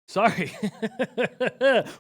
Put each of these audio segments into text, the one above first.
Sorry.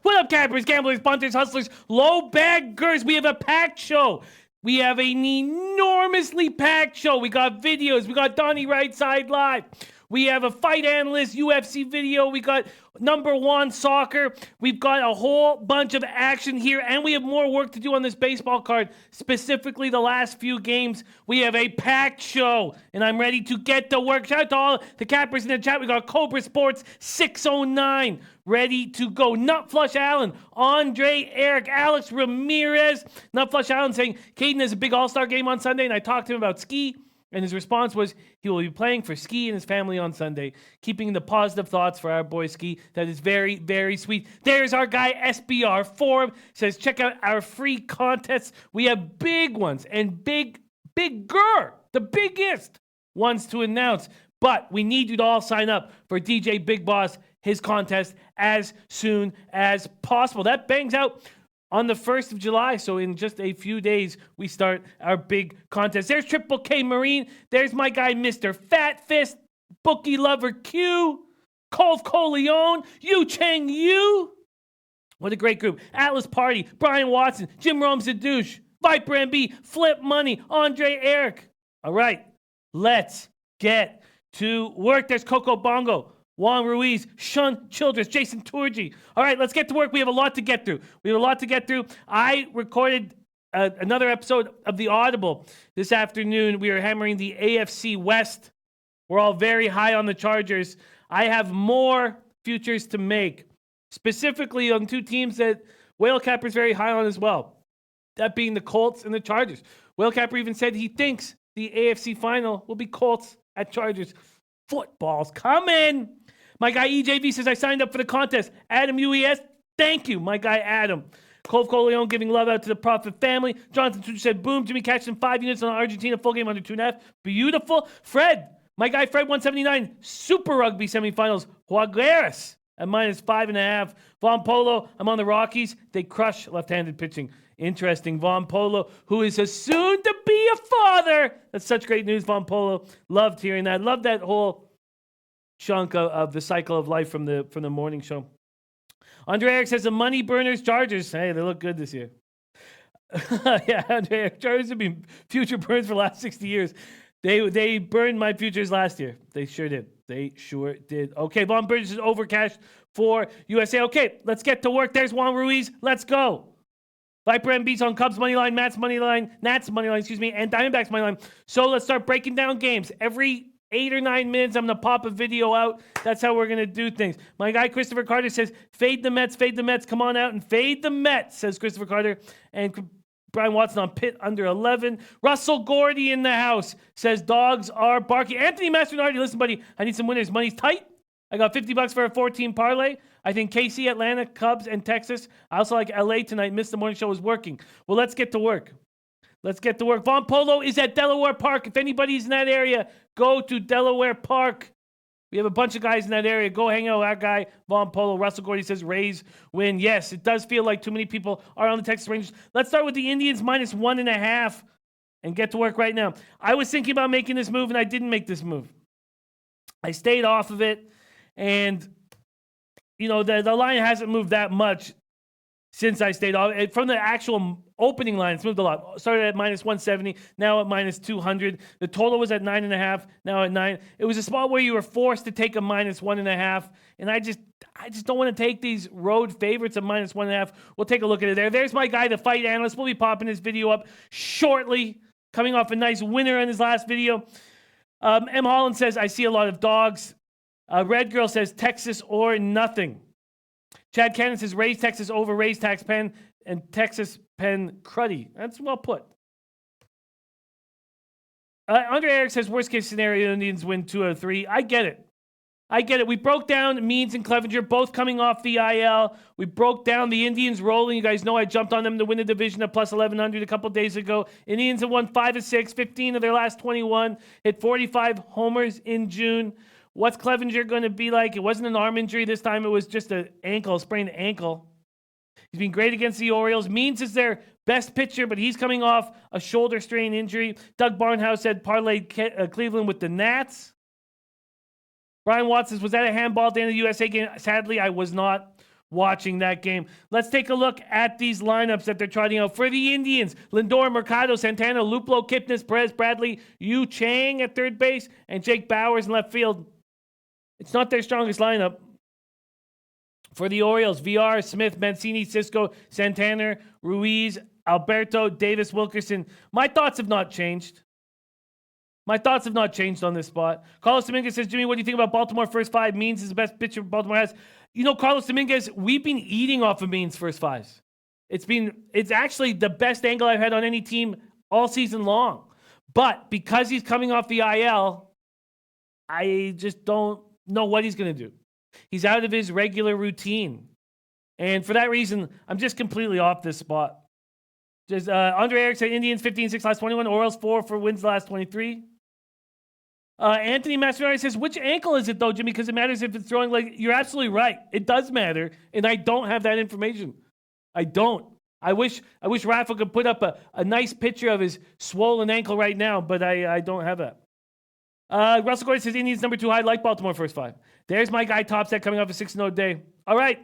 What up, campers, gamblers, punters, hustlers, low baggers? We have a packed show. We have an enormously packed show. We got videos. We got Donnie Right Side Live. We have a fight analyst, UFC video. We got number one soccer. We've got a whole bunch of action here, and we have more work to do on this baseball card, specifically the last few games. We have a packed show, and I'm ready to get to work. Shout out to all the cappers in the chat. We got Cobra Sports 609 ready to go. Nutflush Allen, Andre, Eric, Alex Ramirez. Nutflush Allen saying Caden has a big all-star game on Sunday, and I talked to him about ski. And his response was, he will be playing for Ski and his family on Sunday, keeping the positive thoughts for our boy Ski. That is very, very sweet. There's our guy, SBR Forum, says, check out our free contests. We have big ones and bigger, the biggest ones to announce. But we need you to all sign up for DJ Big Boss, his contest, as soon as possible. That bangs out on the 1st of July, so in just a few days, we start our big contest. There's Triple K Marine. There's my guy, Mr. Fat Fist, Bookie Lover Q, Colf Coleon, Yu Chang Yu. What a great group. Atlas Party, Brian Watson, Jim Rome Zadouche, Viper MB, Flip Money, Andre Eric. All right, let's get to work. There's Coco Bongo, Juan Ruiz, Shun Childress, Jason Turgi. All right, let's get to work. We have a lot to get through. I recorded another episode of The Audible this afternoon. We are hammering the AFC West. We're all very high on the Chargers. I have more futures to make, specifically on two teams that Whale Capper is very high on as well. That being the Colts and the Chargers. Whale Capper even said he thinks the AFC final will be Colts at Chargers. Football's coming. My guy EJV says, I signed up for the contest. Adam UES, thank you, my guy Adam. Colf Coleon giving love out to the Prophet family. Jonathan Tucci said, boom, Jimmy catching 5 units on Argentina, full game under 2.5. Beautiful. Fred, my guy Fred 179, Super Rugby semifinals. Juarez at minus 5.5. Von Polo, I'm on the Rockies. They crush left-handed pitching. Interesting. Von Polo, who is a soon-to-be a father. That's such great news, Von Polo. Loved hearing that. Loved that whole chunk of the cycle of life from the morning show. Andre Eric says the money burners Chargers. Hey, they look good this year. Yeah, Andre Eric, Chargers have been future burns for the last 60 years. They burned my futures last year. They sure did. Okay, Von Bridges is overcashed for USA. Okay, let's get to work. There's Juan Ruiz. Let's go. Viper MB's on Cubs money line, Nats money line, and Diamondbacks money line. So let's start breaking down games. Every 8 or 9 minutes, I'm going to pop a video out. That's how we're going to do things. My guy, Christopher Carter, says, fade the Mets. Come on out and fade the Mets, says Christopher Carter. And Brian Watson on Pitt under 11. Russell Gordy in the house says, dogs are barking. Anthony Mastronardi, listen, buddy, I need some winners. Money's tight. I got $50 for a 14 parlay. I think KC, Atlanta, Cubs, and Texas. I also like LA tonight. Missed the morning show, is working. Well, let's get to work. Von Polo is at Delaware Park. If anybody's in that area, go to Delaware Park. We have a bunch of guys in that area. Go hang out with our guy, Von Polo. Russell Gordy says Rays win. Yes, it does feel like too many people are on the Texas Rangers. Let's start with the Indians minus 1.5 and get to work right now. I was thinking about making this move, and I didn't make this move. I stayed off of it, and you know, the line hasn't moved that much since I stayed off. From the actual opening line, it's moved a lot. Started at minus 170, now at minus 200. The total was at 9.5, now at 9. It was a spot where you were forced to take a minus 1.5, and I just don't want to take these road favorites at minus 1.5. We'll take a look at it there. There's my guy, the fight analyst. We'll be popping this video up shortly, coming off a nice winner in his last video. M. Holland says, I see a lot of dogs. Red Girl says, Texas or nothing. Chad Cannon says, Raise Texas over Raise Tax Penn and Texas Penn Cruddy. That's well put. Andre Eric says, worst case scenario, Indians win 2 out of 3. I get it. I get it. We broke down Means and Clevenger both coming off the IL. We broke down the Indians rolling. You guys know I jumped on them to win the division at plus 1,100 a couple days ago. Indians have won 5 of 6, 15 of their last 21, hit 45 homers in June. What's Clevenger going to be like? It wasn't an arm injury this time. It was just an ankle, sprained ankle. He's been great against the Orioles. Means is their best pitcher, but he's coming off a shoulder strain injury. Doug Barnhouse had parlayed Cleveland with the Nats. Brian Watson, was that a handball at the end of the USA game? Sadly, I was not watching that game. Let's take a look at these lineups that they're trotting out. For the Indians, Lindor, Mercado, Santana, Luplo, Kipnis, Perez, Bradley, Yu Chang at third base, and Jake Bowers in left field. It's not their strongest lineup. For the Orioles, VR, Smith, Mancini, Cisco, Santana, Ruiz, Alberto, Davis, Wilkerson. My thoughts have not changed. My thoughts have not changed on this spot. Carlos Dominguez says, Jimmy, what do you think about Baltimore first 5? Means is the best pitcher Baltimore has. You know, Carlos Dominguez, we've been eating off of Means first 5s. It's actually the best angle I've had on any team all season long. But because he's coming off the IL, I just don't know what he's going to do. He's out of his regular routine. And for that reason, I'm just completely off this spot. Just Andre Erickson, Indians 15-6 last 21, Orioles 4 for wins the last 23. Anthony Mastroianni says, which ankle is it though, Jimmy? Because it matters if it's throwing leg. You're absolutely right. It does matter, and I don't have that information. I don't. I wish Rafa could put up a nice picture of his swollen ankle right now, but I don't have that. Russell Gordon says, Indians number 2 high, like Baltimore first 5. There's my guy Topset coming off a 6-0 day. All right.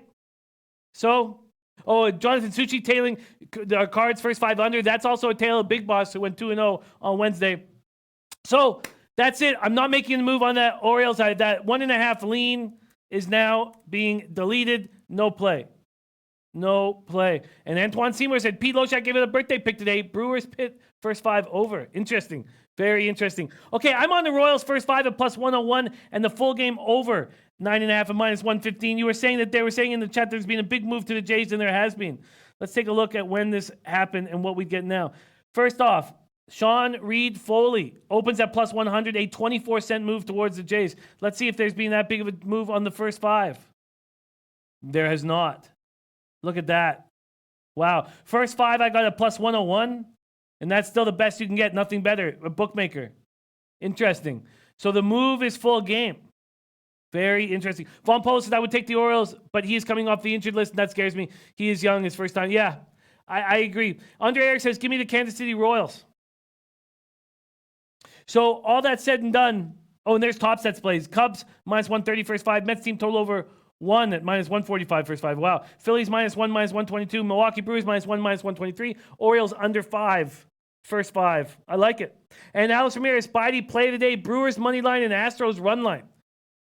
So, Jonathan Suchi tailing the Cards first 5 under. That's also a tail of Big Boss who went 2-0 on Wednesday. So, that's it. I'm not making the move on that Orioles. That 1.5 lean is now being deleted. No play. No play. And Antoine Seymour said, Pete Loshak gave it a birthday pick today. Brewers pit first 5 over. Interesting. Very interesting. Okay, I'm on the Royals first 5 at plus 101 and the full game over 9.5 at minus 115. You were saying that they were saying in the chat there's been a big move to the Jays, and there has been. Let's take a look at when this happened and what we get now. First off, Sean Reed Foley opens at plus 100, a 24-cent move towards the Jays. Let's see if there's been that big of a move on the first 5. There has not. Look at that. Wow. First 5, I got a plus 101, and that's still the best you can get. Nothing better. A bookmaker. Interesting. So the move is full game. Very interesting. Von Polo said I would take the Orioles, but he is coming off the injured list, and that scares me. He is young, his first time. Yeah, I agree. Andre Eric says, give me the Kansas City Royals. So all that said and done, and there's top sets plays. Cubs, minus 130 first 5. Mets team total over 1 at minus 145 first 5. Wow. Phillies, minus 1, minus 122. Milwaukee Brewers, minus 1, minus 123. Orioles, under 5 first 5. I like it. And Alex Ramirez, Spidey, play of the day. Brewers, money line, and Astros, run line.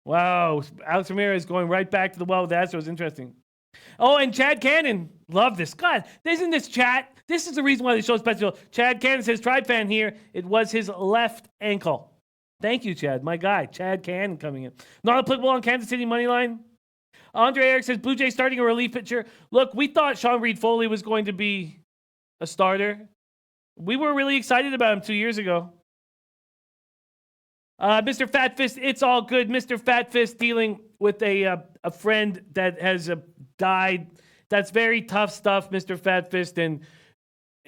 Wow. Alex Ramirez going right back to the well with the Astros. Interesting. Oh, and Chad Cannon. Love this. God, isn't this chat? This is the reason why the show is special. Chad Cannon says, Tribe fan here. It was his left ankle. Thank you, Chad. My guy, Chad Cannon coming in. Not applicable on Kansas City money line. Andre Eric says, Blue Jays starting a relief pitcher. Look, we thought Sean Reed Foley was going to be a starter. We were really excited about him 2 years ago. Mr. Fat Fist, it's all good. Mr. Fat Fist dealing with a friend that has died. That's very tough stuff, Mr. Fat Fist, and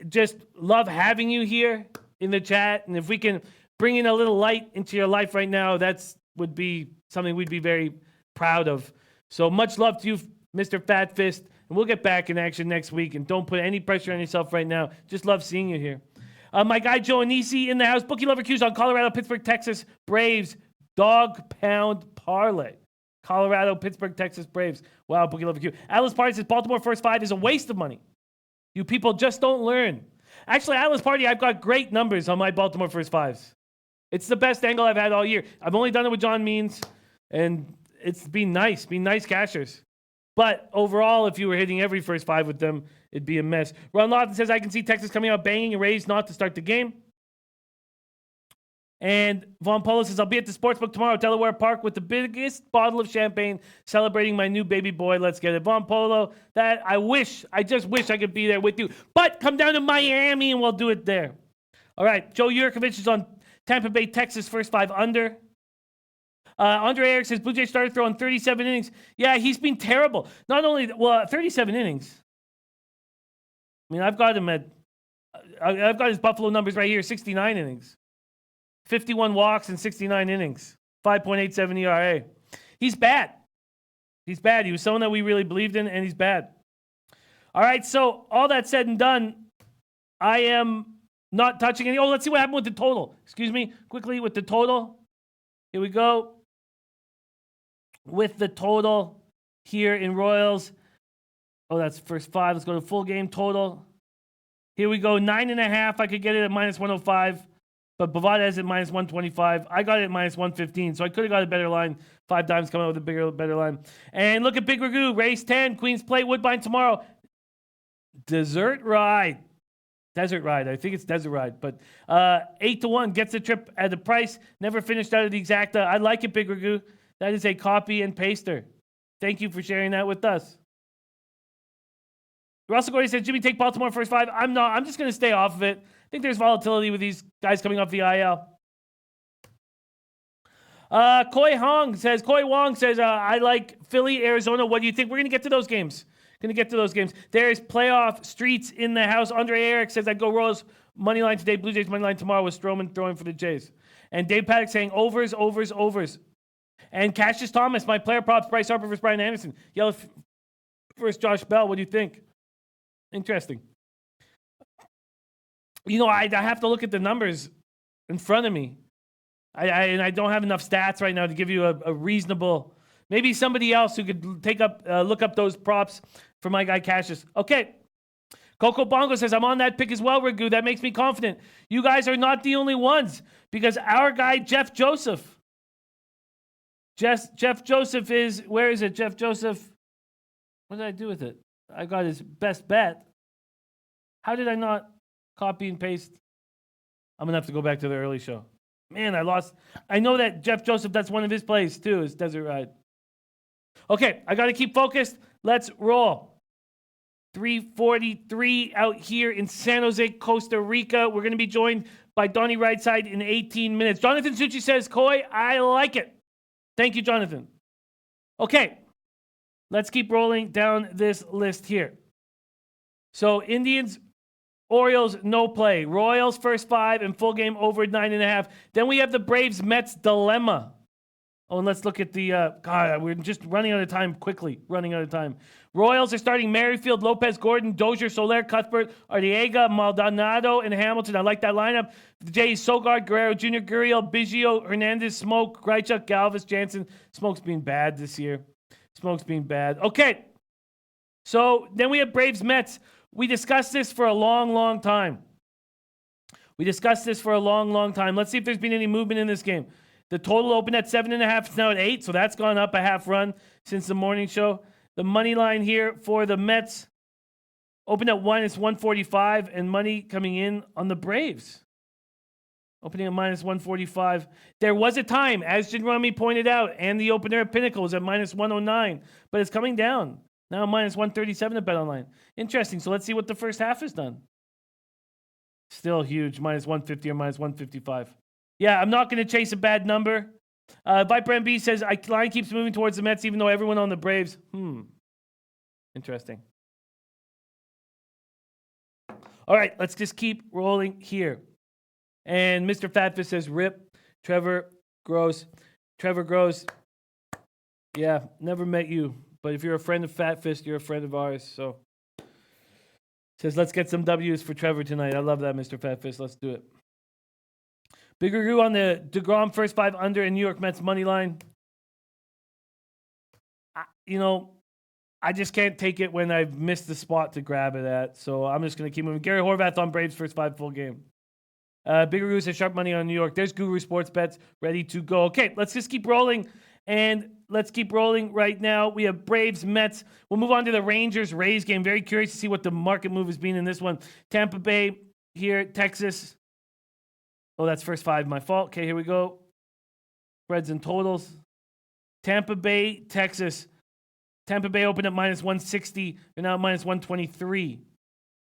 just love having you here in the chat. And if we can bring in a little light into your life right now, would be something we'd be very proud of. So much love to you, Mr. Fat Fist, and we'll get back in action next week. And don't put any pressure on yourself right now. Just love seeing you here. My guy Joe Anisi in the house. Bookie Lover Q's on Colorado, Pittsburgh, Texas, Braves, dog pound parlay. Colorado, Pittsburgh, Texas, Braves. Wow, Bookie Lover Q. Atlas Party says Baltimore first 5 is a waste of money. You people just don't learn. Actually, Atlas Party, I've got great numbers on my Baltimore first 5s. It's the best angle I've had all year. I've only done it with John Means, and it's been nice cashers. But overall, if you were hitting every first 5 with them, it'd be a mess. Ron Lawton says, I can see Texas coming out banging and Rays not to start the game. And Von Polo says, I'll be at the Sportsbook tomorrow at Delaware Park with the biggest bottle of champagne celebrating my new baby boy. Let's get it. Von Polo, I just wish I could be there with you. But come down to Miami and we'll do it there. All right, Joe Yurkovich is on Tampa Bay, Texas, first 5 under. Andre Eric says, Blue Jays started throwing 37 innings. Yeah, he's been terrible. Not only, 37 innings. I mean, I've got him at, I've got his Buffalo numbers right here, 69 innings. 51 walks and 69 innings. 5.87 ERA. He's bad. He's bad. He was someone that we really believed in, and he's bad. All right, so all that said and done, I am not touching any. Oh, let's see what happened with the total. Excuse me, quickly with the total. Here we go. With the total here in Royals. Oh, that's first 5. Let's go to full game total. Here we go, 9.5. I could get it at minus 105, but Bovada has it minus 125. I got it at minus 115, so I could have got a better line. 5 times coming out with a better line. And look at Big Ragu, race 10, Queens Plate, Woodbine tomorrow. Desert Ride. Desert Ride. I think it's Desert Ride. But 8-1 gets the trip at the price. Never finished out of the exacta. I like it, Big Ragu. That is a copy and paster. Thank you for sharing that with us. Russell Gordy says, Jimmy, take Baltimore first 5. I'm not. I'm just going to stay off of it. I think there's volatility with these guys coming off the IL. Koi Wong says, I like Philly, Arizona. What do you think? We're going to get to those games. There's playoff streets in the house. Andre Eric says, I'd go Royals money line today. Blue Jays money line tomorrow with Stroman throwing for the Jays. And Dave Paddock saying overs. And Cassius Thomas, my player props, Bryce Harper versus Brian Anderson. Yellow versus Josh Bell. What do you think? Interesting. You know, I have to look at the numbers in front of me. I don't have enough stats right now to give you a reasonable. Maybe somebody else who could look up those props for my guy Cassius. Okay. Coco Bongo says, I'm on that pick as well, Ragu. That makes me confident. You guys are not the only ones because our guy, Jeff Joseph. Jeff Joseph is, where is it? Jeff Joseph. What did I do with it? I got his best bet. How did I not copy and paste? I'm going to have to go back to the early show. Man, I lost. I know that Jeff Joseph, that's one of his plays too, is Desert Ride. Okay, I got to keep focused. Let's roll. 3:43 out here in San Jose, Costa Rica. We're going to be joined by Donnie Rightside in 18 minutes. Jonathan Succi says, Koi, I like it. Thank you, Jonathan. Okay, let's keep rolling down this list here. So Indians, Orioles, no play. Royals, first 5 and full game over 9.5. Then we have the Braves Mets dilemma. Oh, and let's look at the, God, we're just running out of time quickly. Royals are starting Merrifield, Lopez, Gordon, Dozier, Soler, Cuthbert, Arteaga, Maldonado, and Hamilton. I like that lineup. The Jays, Sogard, Guerrero Jr., Gurriel, Biggio, Hernandez, Smoke, Grichuk, Galvis, Jansen. Smoke's been bad this year. Okay. So then we have Braves Mets. We discussed this for a long time. Let's see if there's been any movement in this game. The total opened at 7.5. It's now at 8, so that's gone up a half run since the morning show. The money line here for the Mets opened at 1. It's 145, and money coming in on the Braves. Opening at minus 145. There was a time, as Jin Rami pointed out, and the opener at Pinnacle was at minus 109, but it's coming down. Now minus 137 at BetOnline. Interesting. So let's see what the first half has done. Still huge. Minus 150 or minus 155. Yeah, I'm not going to chase a bad number. Viper MB says, line keeps moving towards the Mets even though everyone on the Braves. Interesting. All right, let's just keep rolling here. And Mr. Fatfish says, rip, Trevor Gross. Yeah, never met you. But if you're a friend of Fat Fist, you're a friend of ours. So says, let's get some W's for Trevor tonight. I love that, Mr. Fat Fist. Let's do it. Big Ragu on the DeGrom first 5 under in New York Mets money line. I just can't take it when I've missed the spot to grab it at. So I'm just going to keep moving. Gary Horvath on Braves first 5 full game. Big Ragu says sharp money on New York. There's Guru Sports Bets ready to go. Okay, let's just keep rolling. And let's keep rolling right now. We have Braves, Mets. We'll move on to the Rangers-Rays game. Very curious to see what the market move has been in this one. Tampa Bay here, Texas. Oh, that's first 5. My fault. Okay, here we go. Spreads and totals. Tampa Bay, Texas. Tampa Bay opened at minus 160. They're now at minus 123.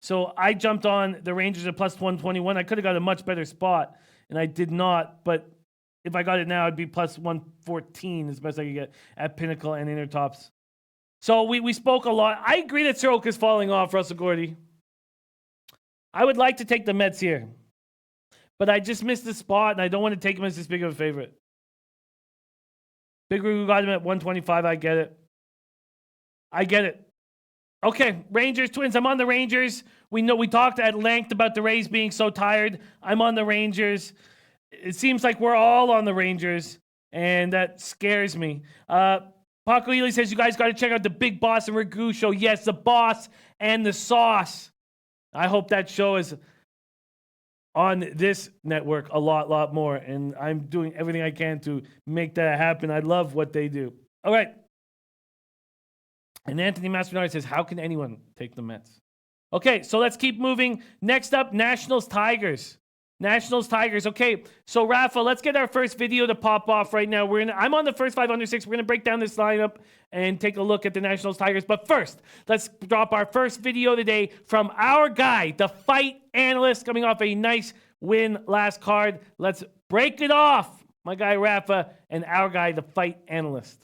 So I jumped on the Rangers at plus 121. I could have got a much better spot, and I did not. But if I got it now, it'd be plus 114 is the best I could get at Pinnacle and Intertops. So we spoke a lot. I agree that Soroka's falling off, Russell Gordy. I would like to take the Mets here, but I just missed the spot, and I don't want to take him as this big of a favorite. Big Ru got him at 125. I get it. Okay, Rangers, Twins. I'm on the Rangers. We talked at length about the Rays being so tired. I'm on the Rangers. It seems like we're all on the Rangers, and that scares me. Paco Ely says you guys got to check out the Big Boss and Ragu show. Yes, the Boss and the Sauce. I hope that show is on this network a lot more, and I'm doing everything I can to make that happen. I love what they do. All right. And Anthony Mastronardi says, how can anyone take the Mets? Okay, so let's keep moving. Next up, Nationals-Tigers. Nationals-Tigers. Okay, so Rafa, let's get our first video to pop off right now. I'm on the first 5 under 6. We're going to break down this lineup and take a look at the Nationals-Tigers. But first, let's drop our first video today from our guy, the fight analyst, coming off a nice win last card. Let's break it off, my guy Rafa, and our guy, the fight analyst.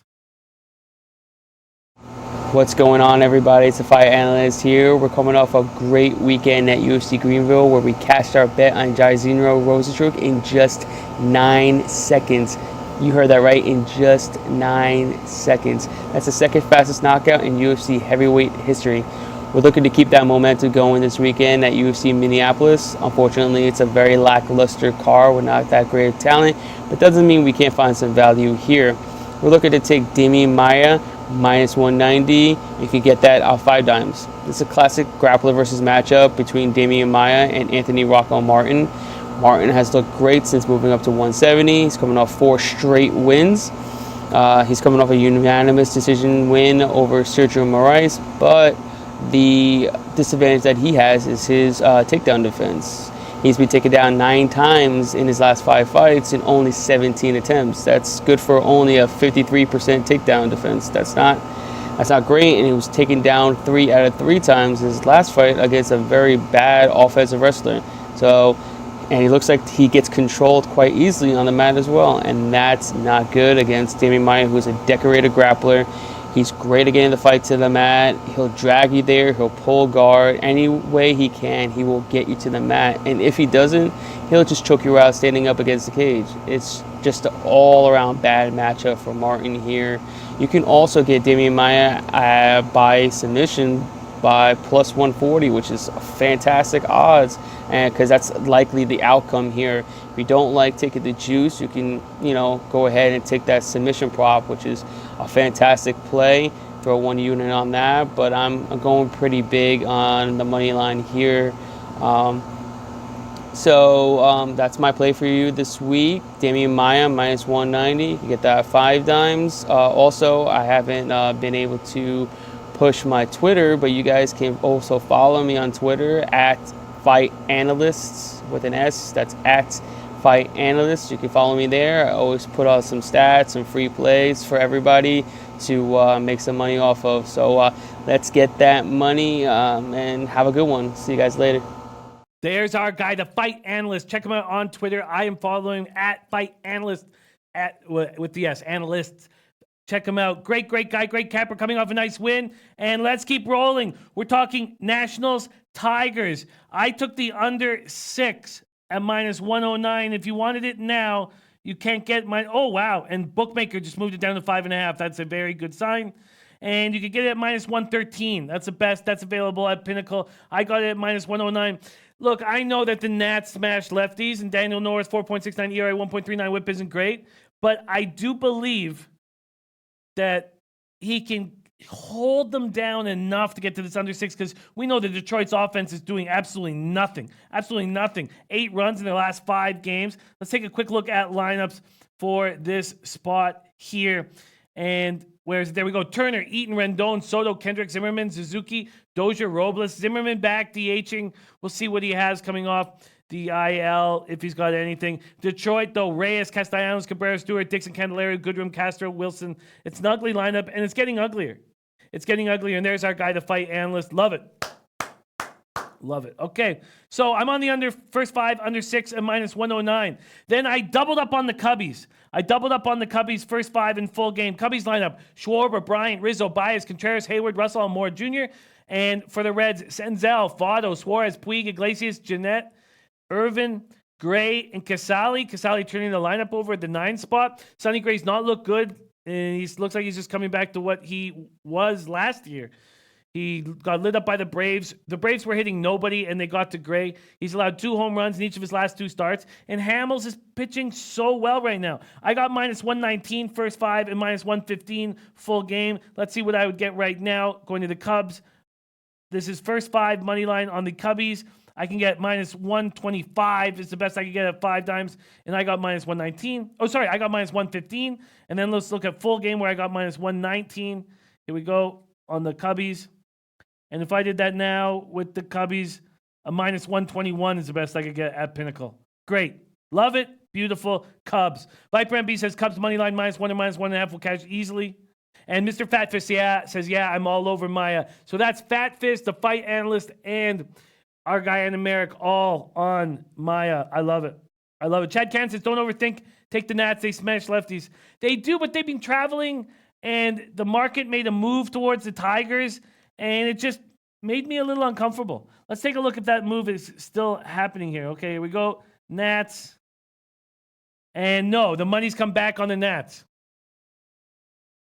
What's going on, everybody? It's the Fight Analyst here. We're coming off a great weekend at UFC Greenville where we cashed our bet on Jairzinho Rozenstruik in just 9 seconds. You heard that right, in just 9 seconds. That's the second fastest knockout in UFC heavyweight history. We're looking to keep that momentum going this weekend at UFC Minneapolis. Unfortunately, it's a very lackluster card. We're not that great of talent, but doesn't mean we can't find some value here. We're looking to take Damian Maia minus 190. You can get that off 5 dimes. This is a classic grappler versus matchup between Damian Maia and Anthony Rocco Martin. Martin has looked great since moving up to 170. He's coming off 4 straight wins. He's coming off a unanimous decision win over Sergio Moraes, but the disadvantage that he has is his takedown defense. He's been taken down 9 times in his last 5 fights in only 17 attempts. That's good for only a 53% takedown defense. That's not great, and he was taken down 3 out of 3 times in his last fight against a very bad offensive wrestler. And he looks like he gets controlled quite easily on the mat as well, and that's not good against Damian Maia, who's a decorated grappler. He's great at getting the fight to the mat. He'll drag you there. He'll pull guard. Any way he can, he will get you to the mat. And if he doesn't, he'll just choke you out standing up against the cage. It's just an all-around bad matchup for Martin here. You can also get Damian Maia by submission by plus 140, which is fantastic odds, and because that's likely the outcome here. If you don't like taking the juice, you can go ahead and take that submission prop, which is a fantastic play. Throw 1 unit on that, but I'm going pretty big on the money line here. So that's my play for you this week. Damian Maia minus 190. You get that at 5 dimes. Also, I haven't been able to push my Twitter, but you guys can also follow me on Twitter at Fight Analysts with an S. That's at Fight Analysts. You can follow me there. I always put out some stats and free plays for everybody to make some money off of. So let's get that money and have a good one. See you guys later. There's our guy, the Fight Analyst. Check him out on Twitter. I am following at Fight Analyst with the S, Analysts. Check him out. Great guy, great capper, coming off a nice win. And let's keep rolling. We're talking Nationals, Tigers. I took the under 6 at minus 109. If you wanted it now, you can't get my. Oh, wow. And Bookmaker just moved it down to 5.5. That's a very good sign. And you could get it at minus 113. That's the best. That's available at Pinnacle. I got it at minus 109. Look, I know that the Nats smashed lefties, and Daniel Norris, 4.69 ERA, 1.39 whip isn't great. But I do believe that he can hold them down enough to get to this under 6, because we know that Detroit's offense is doing absolutely nothing. Absolutely nothing. 8 runs in their last 5 games. Let's take a quick look at lineups for this spot here. And there we go. Turner, Eaton, Rendon, Soto, Kendrick, Zimmerman, Suzuki, Dozier, Robles. Zimmerman back DHing. We'll see what he has coming off the IL, if he's got anything. Detroit, though, Reyes, Castellanos, Cabrera, Stewart, Dixon, Candelario, Goodrum, Castro, Wilson. It's an ugly lineup, and it's getting uglier. It's getting uglier, and there's our guy, the Fight Analyst. Love it. Love it. Okay, so I'm on the under first 5, under 6, and minus 109. Then I doubled up on the Cubbies. I doubled up on the Cubbies first 5 in full game. Cubbies lineup: Schwarber, Bryant, Rizzo, Baez, Contreras, Hayward, Russell, and Moore Jr. And for the Reds, Senzel, Votto, Suarez, Puig, Iglesias, Jeanette, Irvin, Gray, and Casali. Casali turning the lineup over at the 9 spot. Sonny Gray's not looked good, and he looks like he's just coming back to what he was last year. He got lit up by the Braves. The Braves were hitting nobody, and they got to Gray. He's allowed 2 home runs in each of his last 2 starts, and Hamels is pitching so well right now. I got minus 119 first 5 and minus 115 full game. Let's see what I would get right now going to the Cubs. This is first 5 money line on the Cubbies. I can get minus 125. It's the best I can get at 5 times, and I got minus 119. Oh, sorry, I got minus 115. And then let's look at full game where I got minus 119. Here we go on the Cubbies. And if I did that now with the Cubbies, a minus 121 is the best I could get at Pinnacle. Great. Love it. Beautiful. Cubs. Viper MB says Cubs money line minus 1 or minus 1.5 will cash easily. And Mr. Fatfist says, yeah, I'm all over Maya. So that's Fatfist, the fight analyst, and our guy in America all on Maya. I love it. I love it. Chad Can says, don't overthink. Take the Nats. They smash lefties. They do, but they've been traveling, and the market made a move towards the Tigers, and it just made me a little uncomfortable. Let's take a look if that move is still happening here. Okay, here we go. Nats. And no, the money's come back on the Nats.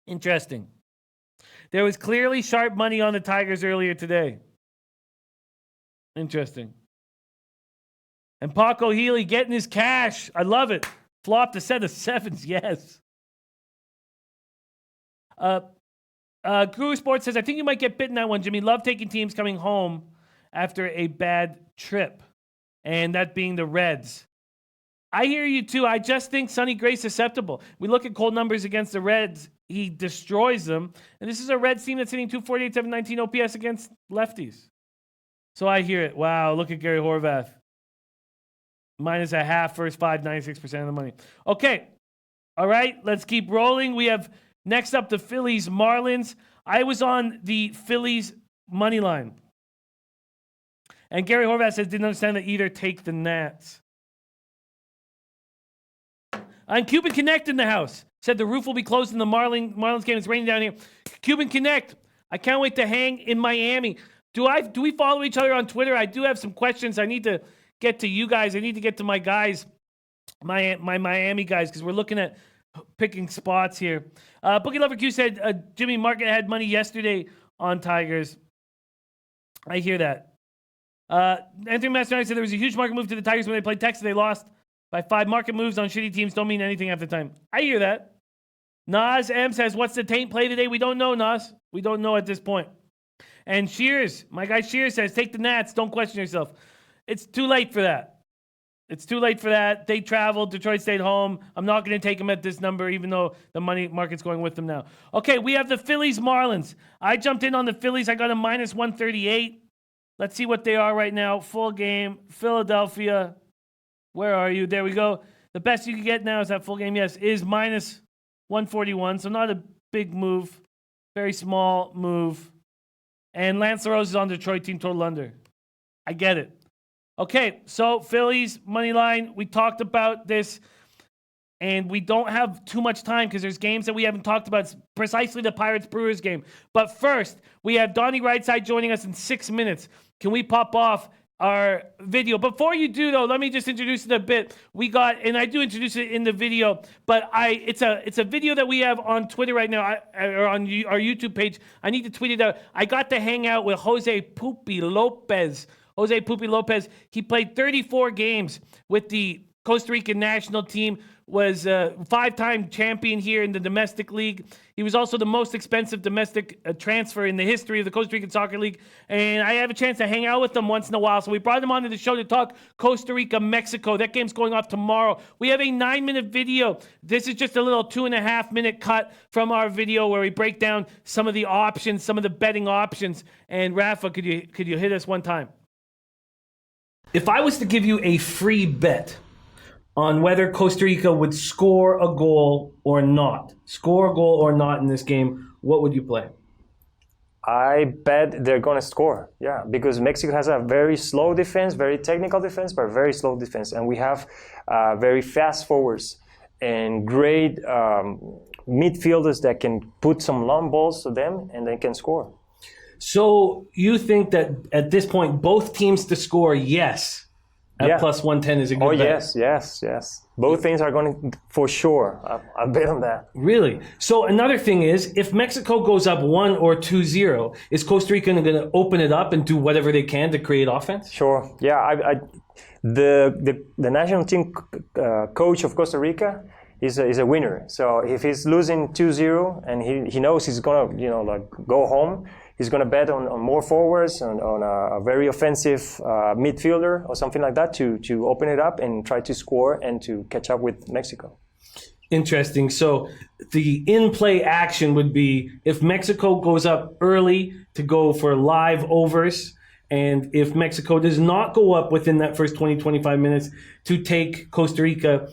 Interesting. There was clearly sharp money on the Tigers earlier today. Interesting. And Paco Healy getting his cash. I love it. Flopped a set of 7s. Yes. Guru Sports says, I think you might get bitten that one, Jimmy. Love taking teams coming home after a bad trip. And that being the Reds. I hear you too. I just think Sonny Gray's susceptible. We look at cold numbers against the Reds. He destroys them. And this is a Reds team that's hitting 248, 719 OPS against lefties. So I hear it. Wow, look at Gary Horvath. Minus a half, first 5, 96% of the money. Okay. All right, let's keep rolling. We have next up the Phillies Marlins. I was on the Phillies money line. And Gary Horvath says, didn't understand that either. Take the Nats. On Cuban Connect in the house. Said the roof will be closed in the Marlins game. It's raining down here. Cuban Connect. I can't wait to hang in Miami. Do we follow each other on Twitter? I do have some questions. I need to get to you guys. I need to get to my guys, my Miami guys, because we're looking at picking spots here. Bookie Lover Q said Jimmy Market had money yesterday on Tigers. I hear that. Anthony Mastriani said there was a huge market move to the Tigers when they played Texas. They lost by 5. Market moves on shitty teams don't mean anything half the time. I hear that. Nas M says, what's the taint play today? We don't know, Nas. We don't know at this point. And Shears, my guy Shears says, take the Nats. Don't question yourself. It's too late for that. It's too late for that. They traveled. Detroit stayed home. I'm not going to take them at this number, even though the money market's going with them now. Okay, we have the Phillies Marlins. I jumped in on the Phillies. I got a minus 138. Let's see what they are right now. Full game. Philadelphia. Where are you? There we go. The best you can get now is that full game. Yes, is minus 141. So not a big move. Very small move. And Lance LaRose is on Detroit team total under. I get it. Okay, so Phillies money line. We talked about this, and we don't have too much time because there's games that we haven't talked about. It's precisely the Pirates-Brewers game. But first, we have Donnie Rightside joining us in 6 minutes. Can we pop off our video? Before you do, though, let me just introduce it a bit. We got, and I do introduce it in the video, but it's a video that we have on Twitter right now, or on our YouTube page. I need to tweet it out. I got to hang out with Jose Pupi Lopez. Jose Pupi Lopez, he played 34 games with the Costa Rican national team, was a 5-time champion here in the domestic league. He was also the most expensive domestic transfer in the history of the Costa Rican Soccer League. And I have a chance to hang out with him once in a while. So we brought him onto the show to talk Costa Rica, Mexico. That game's going off tomorrow. We have a 9-minute video. This is just a little 2.5-minute cut from our video where we break down some of the options, some of the betting options. And Rafa, could you hit us one time? If I was to give you a free bet on whether Costa Rica would score a goal or not in this game, what would you play? I bet they're going to score. Yeah, because Mexico has a very slow defense, very technical defense, but very slow defense. And we have very fast forwards and great midfielders that can put some long balls to them and they can score. So you think that at this point, both teams to score, yes, at plus 110 is a good bet? Yes. Both things are going to, for sure. I bet on that. Really? So another thing is, if Mexico goes up 1 or 2-0, is Costa Rica going to open it up and do whatever they can to create offense? Sure. Yeah. The national team coach of Costa Rica is a winner. So if he's losing 2-0 and he knows he's going to go home, he's going to bet on more forwards, on a very offensive midfielder or something like that to open it up and try to score and to catch up with Mexico. Interesting. So the in-play action would be if Mexico goes up early to go for live overs, and if Mexico does not go up within that first 20-25 minutes, to take Costa Rica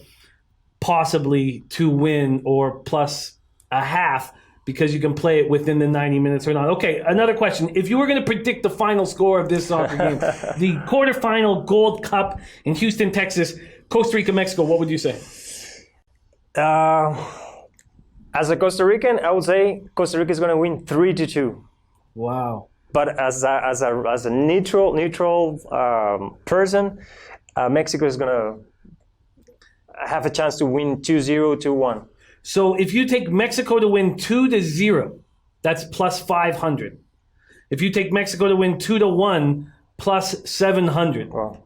possibly to win or plus a half, because you can play it within the 90 minutes or not. Okay, another question. If you were going to predict the final score of this soccer game, the quarterfinal Gold Cup in Houston, Texas, Costa Rica, Mexico, what would you say? As a Costa Rican, I would say Costa Rica is going to win 3-2. Wow. But as a neutral person, Mexico is going to have a chance to win 2-0, 2-1. So if you take Mexico to win 2-0, that's plus 500. If you take Mexico to win 2-1, plus 700. Wow.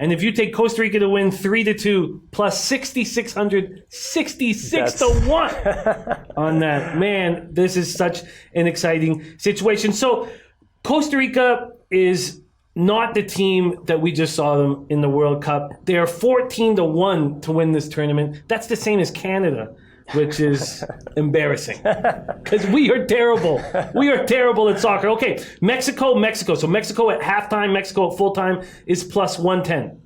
And if you take Costa Rica to win 3-2, plus 6,600, 66-1 on that. Man, this is such an exciting situation. So Costa Rica is not the team that we just saw them in the World Cup. They are 14-1 to win this tournament. That's the same as Canada, which is embarrassing because we are terrible. We are terrible at soccer. Okay, Mexico. So Mexico at halftime, Mexico at full time is plus 110.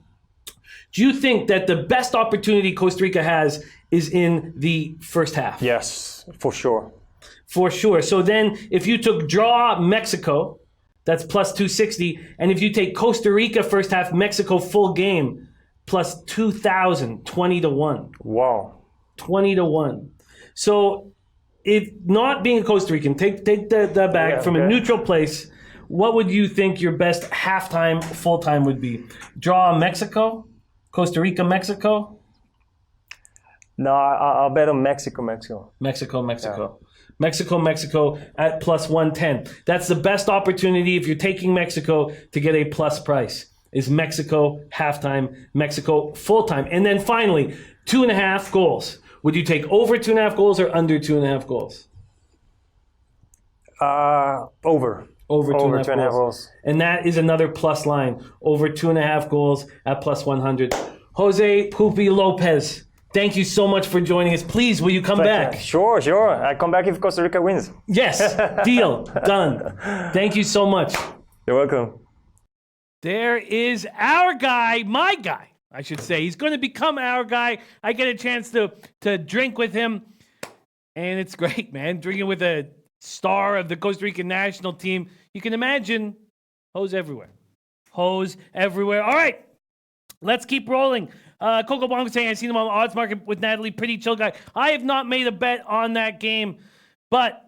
Do you think that the best opportunity Costa Rica has is in the first half? Yes, for sure. For sure. So then if you took draw Mexico, that's plus 260. And if you take Costa Rica first half, Mexico full game, plus 2,000, 20-1. Wow. 20-1. So, if not being a Costa Rican, take the back from a neutral place. What would you think your best halftime, full time would be? Draw Mexico, Costa Rica, Mexico. No, I'll bet on Mexico. Mexico. Mexico at plus 110. That's the best opportunity if you're taking Mexico to get a plus price. Is Mexico halftime, Mexico full time, and then finally 2.5 goals. Would you take over 2.5 goals or under 2.5 goals? Over 2.5 goals. And that is another plus line. Over 2.5 goals at plus 100. Jose Pupi Lopez, thank you so much for joining us. Please, will you come back? Sure. I come back if Costa Rica wins. Yes, deal, done. Thank you so much. You're welcome. There is our guy, my guy, I should say. He's going to become our guy. I get a chance to drink with him, and it's great, man. Drinking with a star of the Costa Rican national team. You can imagine hose everywhere. All right, let's keep rolling. Coco Blanco saying, I seen him on the odds market with Natalie. Pretty chill guy. I have not made a bet on that game, but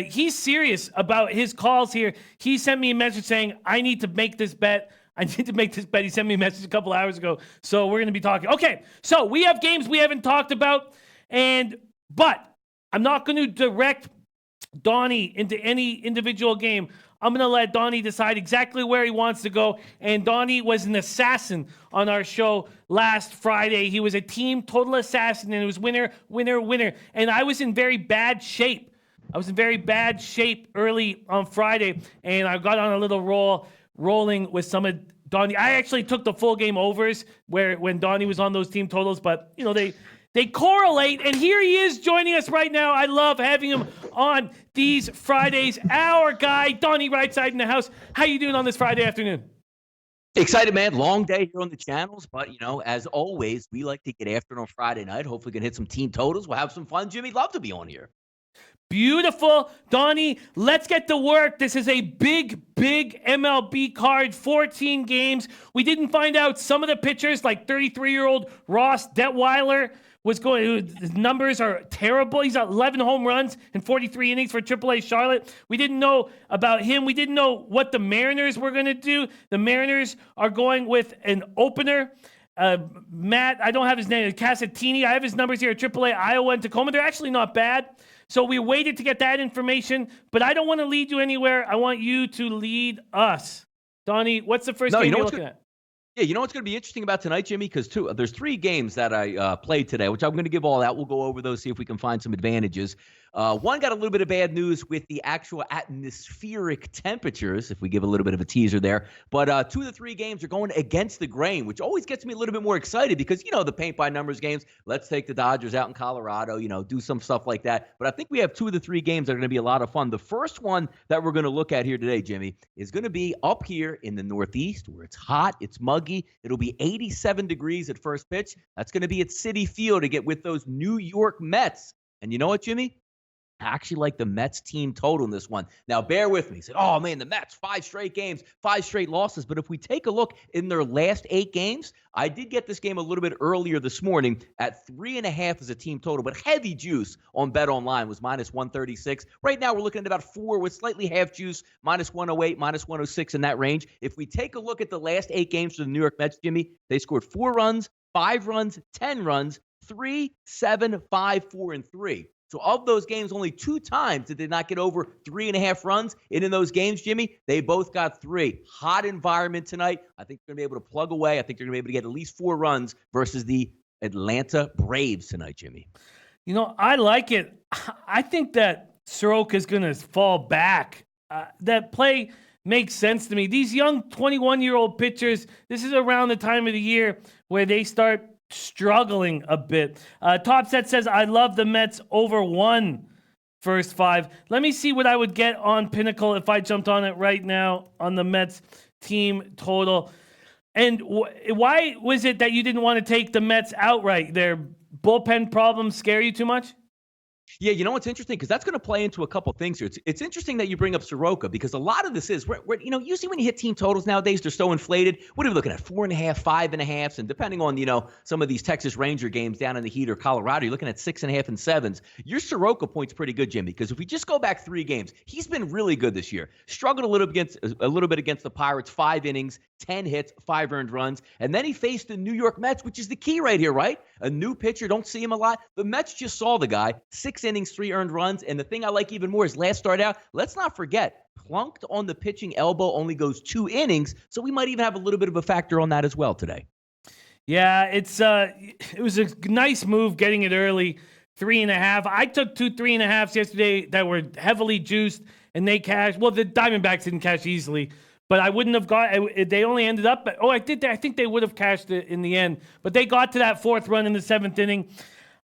he's serious about his calls here. He sent me a message saying, I need to make this bet. He sent me a message a couple hours ago. So we're going to be talking. Okay, so we have games we haven't talked about. But I'm not going to direct Donnie into any individual game. I'm going to let Donnie decide exactly where he wants to go. And Donnie was an assassin on our show last Friday. He was a team total assassin, and it was winner, winner, winner. And I was in very bad shape. Early on Friday, and I got on a little rolling with some of Donnie. I actually took the full game overs when Donnie was on those team totals, but they correlate, and here he is joining us right now. I love having him on these Fridays. Our guy, Donnie Rightside in the house. How you doing on this Friday afternoon? Excited, man. Long day here on the channels, but, as always, we like to get after it on Friday night. Hopefully we can hit some team totals. We'll have some fun. Jimmy, love to be on here. Beautiful. Donnie, let's get to work. This is a big MLB card, 14 games. We didn't find out some of the pitchers, like 33-year-old Ross Detweiler was going. His numbers are terrible. He's got 11 home runs in 43 innings for AAA Charlotte. We didn't know about him. We didn't know what the Mariners were going to do. The Mariners are going with an opener. Matt, I don't have his name, Casatini. I have his numbers here at AAA, Iowa, and Tacoma. They're actually not bad. So we waited to get that information, but I don't want to lead you anywhere. I want you to lead us. Donnie, what's the first game you're looking at? Yeah, you know what's going to be interesting about tonight, Jimmy? Because there's 3 games that I played today, which I'm going to give all out. We'll go over those, see if we can find some advantages. One got a little bit of bad news with the actual atmospheric temperatures, if we give a little bit of a teaser there. But 2 of the 3 games are going against the grain, which always gets me a little bit more excited because, the paint-by-numbers games, let's take the Dodgers out in Colorado, do some stuff like that. But I think we have 2 of the 3 games that are going to be a lot of fun. The first one that we're going to look at here today, Jimmy, is going to be up here in the Northeast where it's hot, it's muggy. It'll be 87 degrees at first pitch. That's going to be at Citi Field to get with those New York Mets. And you know what, Jimmy? I actually like the Mets team total in this one. Now, bear with me. Say, oh, man, the Mets, 5 straight games, 5 straight losses. But if we take a look in their last 8 games, I did get this game a little bit earlier this morning at 3.5 as a team total. But heavy juice on Bet Online was minus 136. Right now, we're looking at about 4 with slightly half juice, minus 108, minus 106 in that range. If we take a look at the last 8 games for the New York Mets, Jimmy, they scored 4 runs, 5 runs, 10 runs, 3, 7, 5, 4, and 3. So of those games, only 2 times did they not get over 3.5 runs. And in those games, Jimmy, they both got 3. Hot environment tonight. I think they're going to be able to plug away. I think they're going to be able to get at least 4 runs versus the Atlanta Braves tonight, Jimmy. I like it. I think that Soroka's going to fall back. That play makes sense to me. These young 21-year-old pitchers, this is around the time of the year where they start struggling a bit. Top Set says, I love the Mets over 1 first 5. Let me see what I would get on Pinnacle if I jumped on it right now on the Mets team total. And why was it that you didn't want to take the Mets outright? Their bullpen problems scare you too much? Yeah, you know what's interesting? Because that's going to play into a couple things here. It's interesting that you bring up Soroka because a lot of this is, usually when you hit team totals nowadays, they're so inflated. What are we looking at? 4.5, 5.5, and depending on, some of these Texas Ranger games down in the heat or Colorado, you're looking at 6.5 and 7s. Your Soroka point's pretty good, Jimmy, because if we just go back 3 games, he's been really good this year. Struggled a little bit against the Pirates, 5 innings, 10 hits, 5 earned runs, and then he faced the New York Mets, which is the key right here, right? A new pitcher, don't see him a lot. The Mets just saw the guy, 6 innings, 3 earned runs, and the thing I like even more is last start out, let's not forget, plunked on the pitching elbow, only goes 2 innings, so we might even have a little bit of a factor on that as well today. Yeah, it was a nice move getting it early, 3.5. I took 2 3.5s yesterday that were heavily juiced, and they cashed. Well, the Diamondbacks didn't cash easily, but I wouldn't have got. They only ended up. I think they would have cashed it in the end, but they got to that 4th run in the 7th inning.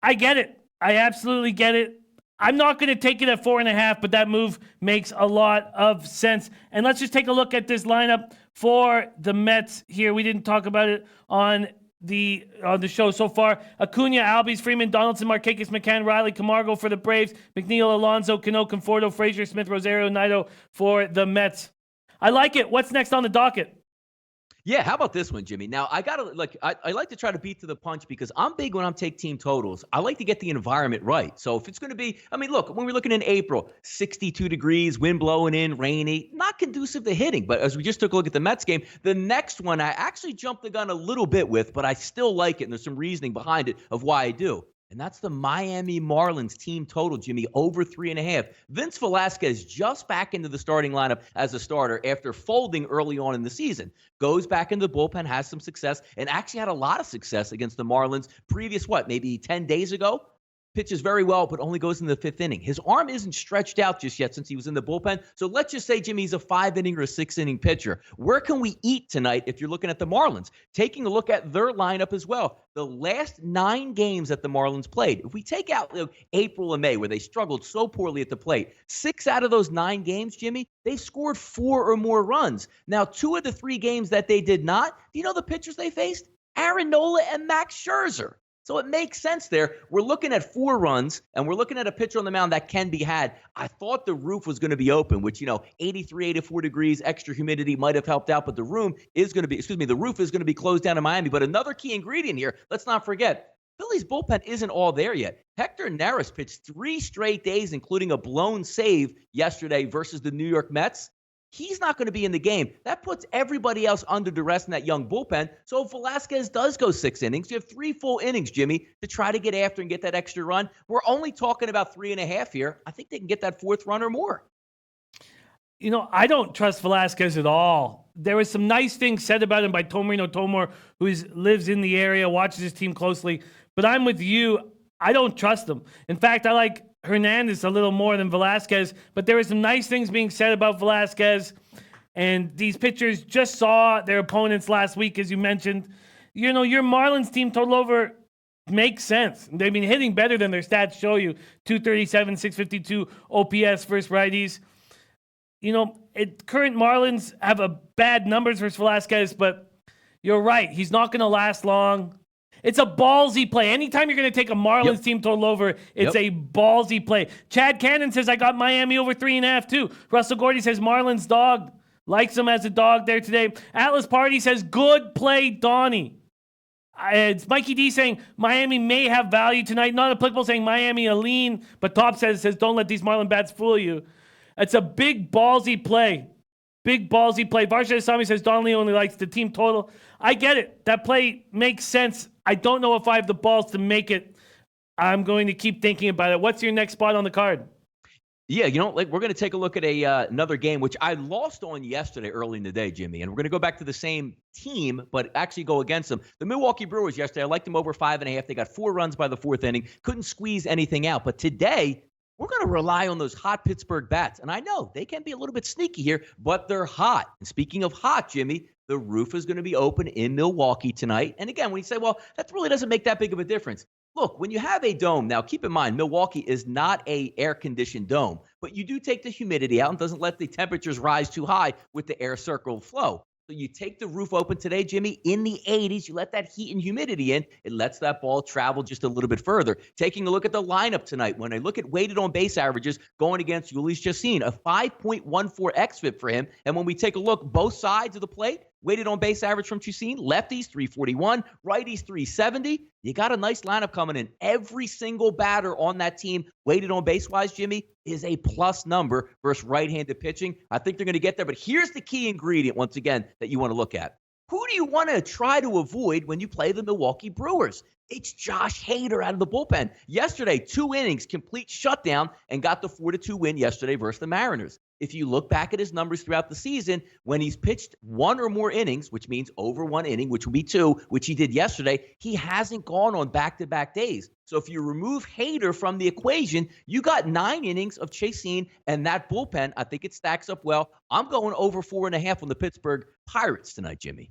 I get it. I absolutely get it. I'm not going to take it at 4.5, but that move makes a lot of sense. And let's just take a look at this lineup for the Mets here. We didn't talk about it on the show so far. Acuna, Albies, Freeman, Donaldson, Markakis, McCann, Riley, Camargo for the Braves, McNeil, Alonso, Cano, Conforto, Frazier, Smith, Rosario, Naito for the Mets. I like it. What's next on the docket? Yeah, how about this one, Jimmy? Now, I like to try to beat to the punch because I'm big when I'm take team totals. I like to get the environment right. So if it's going to be, look, when we're looking in April, 62 degrees, wind blowing in, rainy, not conducive to hitting. But as we just took a look at the Mets game, the next one I actually jumped the gun a little bit with, but I still like it, and there's some reasoning behind it of why I do. And that's the Miami Marlins team total, Jimmy, over 3.5. Vince Velasquez just back into the starting lineup as a starter after folding early on in the season. Goes back into the bullpen, has some success, and actually had a lot of success against the Marlins previous, maybe 10 days ago? Pitches very well, but only goes in the 5th inning. His arm isn't stretched out just yet since he was in the bullpen. So let's just say, Jimmy, he's a 5-inning or a 6-inning pitcher. Where can we eat tonight if you're looking at the Marlins? Taking a look at their lineup as well. The last 9 games that the Marlins played, if we take out April and May, where they struggled so poorly at the plate, 6 out of those 9 games, Jimmy, they scored 4 or more runs. Now, 2 of the 3 games that they did not, do you know the pitchers they faced? Aaron Nola and Max Scherzer. So it makes sense there. We're looking at 4 runs, and we're looking at a pitcher on the mound that can be had. I thought the roof was going to be open, which, 83, 84 degrees, extra humidity might have helped out, but the roof is going to be closed down in Miami. But another key ingredient here, let's not forget, Philly's bullpen isn't all there yet. Hector Neris pitched 3 straight days, including a blown save yesterday versus the New York Mets. He's not going to be in the game. That puts everybody else under duress in that young bullpen. So if Velasquez does go 6 innings, you have 3 full innings, Jimmy, to try to get after and get that extra run. We're only talking about 3.5 here. I think they can get that 4th run or more. I don't trust Velasquez at all. There was some nice things said about him by Tomarino Tomor, who lives in the area, watches his team closely. But I'm with you. I don't trust him. In fact, I like Hernandez a little more than Velasquez, but there were some nice things being said about Velasquez. And these pitchers just saw their opponents last week, as you mentioned. Your Marlins team total over makes sense. They've been hitting better than their stats show you. 237, 652 OPS versus righties. Current Marlins have a bad numbers versus Velasquez, but you're right. He's not going to last long. It's a ballsy play. Anytime you're going to take a Marlins team total over, it's a ballsy play. Chad Cannon says, I got Miami over 3.5 too. Russell Gordy says, Marlins dog. Likes him as a dog there today. Atlas Party says, good play, Donnie. It's Mikey D saying, Miami may have value tonight. Not applicable saying Miami a lean, but Top says, don't let these Marlin bats fool you. It's a big ballsy play. Big ballsy play. Varsha Asami says Donnelly only likes the team total. I get it. That play makes sense. I don't know if I have the balls to make it. I'm going to keep thinking about it. What's your next spot on the card? Yeah, we're going to take a look at another game, which I lost on yesterday early in the day, Jimmy. And we're going to go back to the same team, but actually go against them. The Milwaukee Brewers yesterday, I liked them over 5.5. They got 4 runs by the 4th inning. Couldn't squeeze anything out. But today, we're going to rely on those hot Pittsburgh bats. And I know they can be a little bit sneaky here, but they're hot. And speaking of hot, Jimmy, the roof is going to be open in Milwaukee tonight. And again, when you say, well, that really doesn't make that big of a difference. Look, when you have a dome, now keep in mind, Milwaukee is not a air-conditioned dome, but you do take the humidity out and doesn't let the temperatures rise too high with the air circle flow. So you take the roof open today, Jimmy, in the 80s. You let that heat and humidity in. It lets that ball travel just a little bit further. Taking a look at the lineup tonight, when I look at weighted on base averages going against Jhoulys Chacin, a 5.14 xFIP for him. And when we take a look both sides of the plate, weighted on base average from Chacin, lefties 341, righties 370. You got a nice lineup coming in. Every single batter on that team, weighted on base-wise, Jimmy, is a plus number versus right-handed pitching. I think they're going to get there, but here's the key ingredient, once again, that you want to look at. Who do you want to try to avoid when you play the Milwaukee Brewers? It's Josh Hader out of the bullpen. Yesterday, 2 innings, complete shutdown, and got the 4-2 win yesterday versus the Mariners. If you look back at his numbers throughout the season, when he's pitched 1 or more innings, which means over 1 inning, which would be 2, which he did yesterday, he hasn't gone on back-to-back days. So if you remove Hader from the equation, you got 9 innings of Chacin, and that bullpen, I think it stacks up well. I'm going over 4.5 on the Pittsburgh Pirates tonight, Jimmy.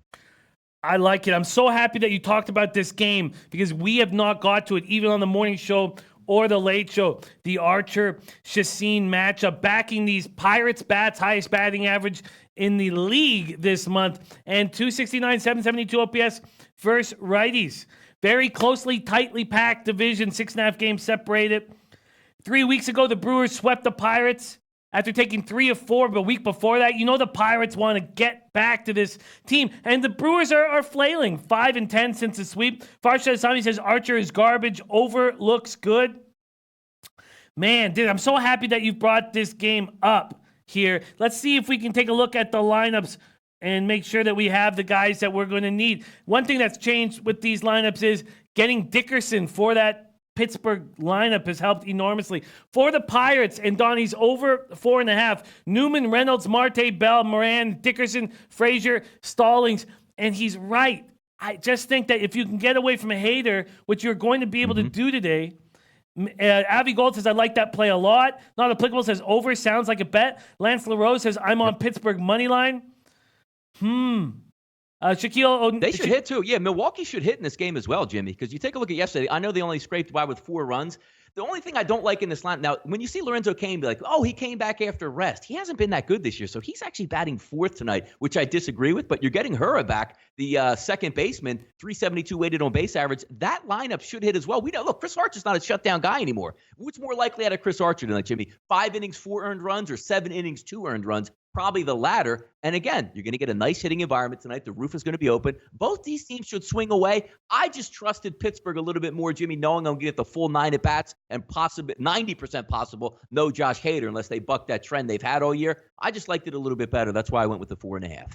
I like it. I'm so happy that you talked about this game because we have not got to it, even on the morning show or the late show. The Archer-Chacin matchup, backing these Pirates bats, highest batting average in the league this month, and 269, 772 OPS versus righties. Very closely, tightly packed division, 6.5 games separated. 3 weeks ago, the Brewers swept the Pirates after taking 3 of 4, but a week before that, the Pirates want to get back to this team. And the Brewers are flailing. 5-10 since the sweep. Farshad Asami says Archer is garbage. Over looks good. Man, dude, I'm so happy that you've brought this game up here. Let's see if we can take a look at the lineups and make sure that we have the guys that we're going to need. One thing that's changed with these lineups is getting Dickerson for that Pittsburgh lineup has helped enormously. For the Pirates, and Donnie's over 4.5. Newman, Reynolds, Marte, Bell, Moran, Dickerson, Frazier, Stallings. And he's right. I just think that if you can get away from a Hader, which you're going to be able to do today. Avi Gold says, I like that play a lot. Not applicable says over, sounds like a bet. Lance LaRose says, I'm on Pittsburgh money line. Shaquille They should hit too. Yeah, Milwaukee should hit in this game as well, Jimmy, because you take a look at yesterday. I know they only scraped by with 4 runs. The only thing I don't like in this line now, when you see Lorenzo Cain be like, oh, he came back after rest. He hasn't been that good this year, so he's actually batting 4th tonight, which I disagree with. But you're getting Hura back, the second baseman, 372 weighted on base average. That lineup should hit as well. We know, look, Chris Archer's not a shutdown guy anymore. What's more likely out of Chris Archer tonight, Jimmy? 5 innings, 4 earned runs, or 7 innings, 2 earned runs? Probably the latter. And again, you're going to get a nice hitting environment tonight. The roof is going to be open. Both these teams should swing away. I just trusted Pittsburgh a little bit more, Jimmy, knowing I'm going to get the full 9 at-bats and possibly 90% possible no Josh Hader unless they buck that trend they've had all year. I just liked it a little bit better. That's why I went with the 4.5.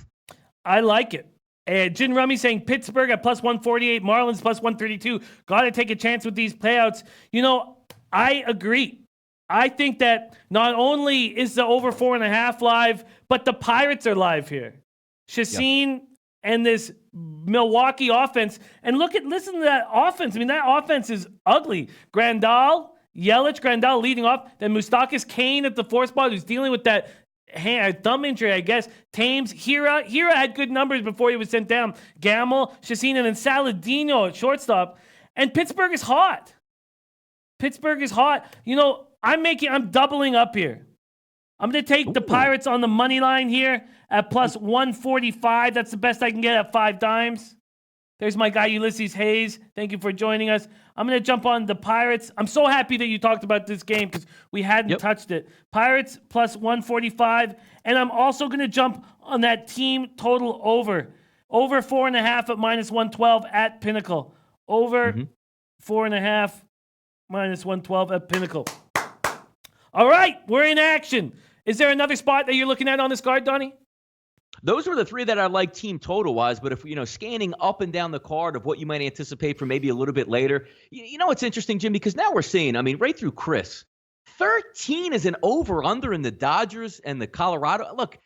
I like it. And Jin Rummy saying Pittsburgh at plus 148, Marlins plus 132. Got to take a chance with these payouts. You know, I agree. I think that not only is the over 4.5 live, but the Pirates are live here. Chacin and this Milwaukee offense. And listen to that offense. I mean, that offense is ugly. Grandal, Yelich, Grandal leading off. Then Moustakas, Kane at the 4th spot, who's dealing with that thumb injury, I guess. Tames, Hira had good numbers before he was sent down. Gamble, Chacin, and then Saladino at shortstop. And Pittsburgh is hot. You know, I'm doubling up here. I'm going to take the Pirates on the money line here at plus 145. That's the best I can get at 5 dimes. There's my guy, Ulysses Hayes. Thank you for joining us. I'm going to jump on the Pirates. I'm so happy that you talked about this game because we hadn't touched it. Pirates plus 145. And I'm also going to jump on that team total over. Over 4.5 at minus 112 at Pinnacle. Over 4.5 minus 112 at Pinnacle. All right, we're in action. Is there another spot that you're looking at on this card, Donnie? Those were the 3 that I like team total-wise, but if, scanning up and down the card of what you might anticipate for maybe a little bit later, you know what's interesting, Jim, because now we're seeing, right through Chris, 13 is an over-under in the Dodgers and the Colorado. Look,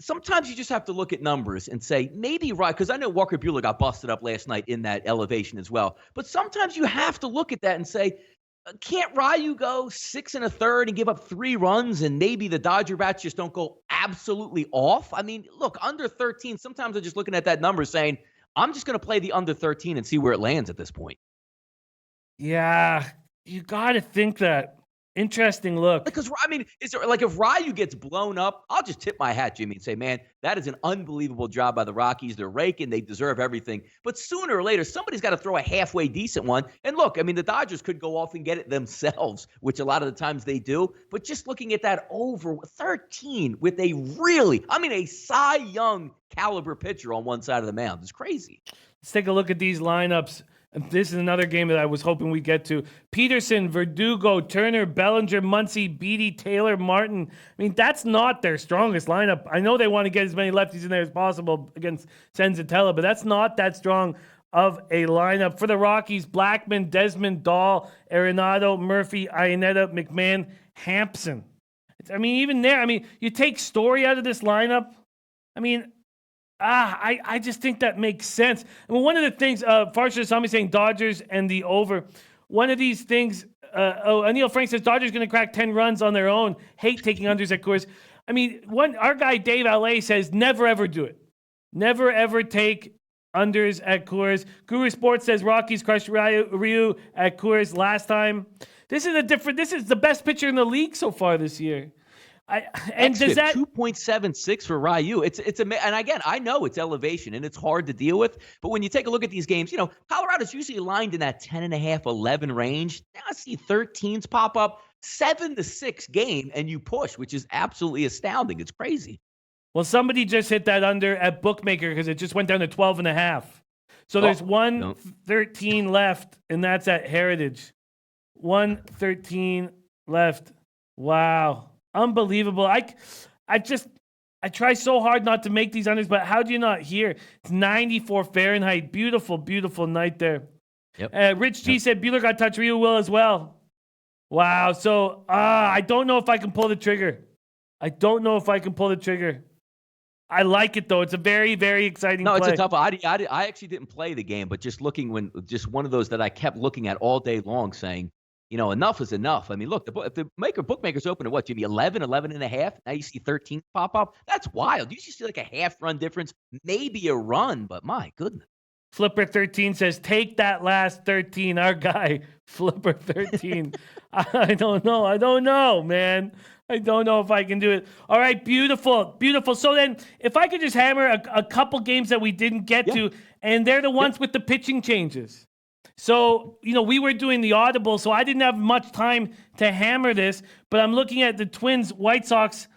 sometimes you just have to look at numbers and say, maybe right, because I know Walker Buehler got busted up last night in that elevation as well, but sometimes you have to look at that and say, can't Ryu go 6 1/3 and give up 3 runs and maybe the Dodger bats just don't go absolutely off? I mean, look, under 13, sometimes I'm just looking at that number saying, I'm just going to play the under 13 and see where it lands at this point. Yeah, you got to think that. Interesting look. Because, is there, like, if Ryu gets blown up, I'll just tip my hat, Jimmy, and say, man, that is an unbelievable job by the Rockies. They're raking. They deserve everything. But sooner or later, somebody's got to throw a halfway decent one. And look, the Dodgers could go off and get it themselves, which a lot of the times they do. But just looking at that over 13 with a Cy Young caliber pitcher on one side of the mound is crazy. Let's take a look at these lineups. This is another game that I was hoping we get to. Peterson, Verdugo, Turner, Bellinger, Muncy, Beatty, Taylor, Martin. That's not their strongest lineup. I know they want to get as many lefties in there as possible against Senzatella, but that's not that strong of a lineup. For the Rockies, Blackman, Desmond, Dahl, Arenado, Murphy, Iannetta, McMahon, Hampson. Even there, you take Story out of this lineup. I just think that makes sense. One of the things, Farsha Sami saying Dodgers and the over. One of these things, Anil Frank says Dodgers going to crack 10 runs on their own. Hate taking unders at Coors. Our guy Dave LA says never ever do it. Never ever take unders at Coors. Guru Sports says Rockies crushed Ryu at Coors last time. This is the best pitcher in the league so far this year. Does that 2.76 for Ryu? And again, I know it's elevation and it's hard to deal with, but when you take a look at these games, Colorado's usually aligned in that 10.5, 11 range. Now I see 13s pop up, 7-6 game, and you push, which is absolutely astounding. It's crazy. Well, somebody just hit that under at Bookmaker because it just went down to 12.5. So there's 113 left, and that's at Heritage. 113 left. Wow. Unbelievable. I try so hard not to make these unders, but how do you not hear? It's 94 Fahrenheit. Beautiful, beautiful night there. Yep. Rich G said Buehler got touch. Ryu will as well. Wow. So I don't know if I can pull the trigger. I like it though. It's a very, very exciting play. It's a tough one. I actually didn't play the game, but just looking just one of those that I kept looking at all day long saying, enough is enough. I mean, look, if the bookmakers open at what, Jimmy, 11, 11 and a half, now you see 13 pop up. That's wild. You used to see like a half-run difference, maybe a run, but my goodness. Flipper13 says, take that last 13. Our guy, Flipper13. I don't know, man. I don't know if I can do it. All right, beautiful. So then, if I could just hammer a couple games that we didn't get to, and they're the ones with the pitching changes. So, we were doing the audible, so I didn't have much time to hammer this, but I'm looking at the Twins, White Sox.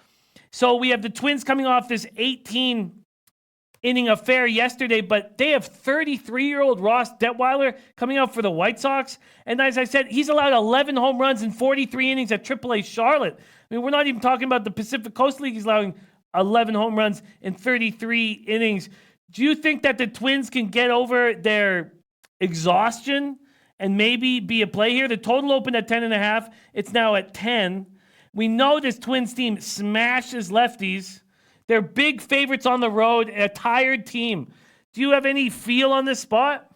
So we have the Twins coming off this 18-inning affair yesterday, but they have 33-year-old Ross Detweiler coming out for the White Sox. And as I said, he's allowed 11 home runs in 43 innings at AAA Charlotte. I mean, we're not even talking about the Pacific Coast League. He's allowing 11 home runs in 33 innings. Do you think that the Twins can get over their exhaustion and maybe be a play here? The total opened at 10.5. It's now at 10. We know this Twins team smashes lefties. They're big favorites on the road, a tired team. Do you have any feel on this spot?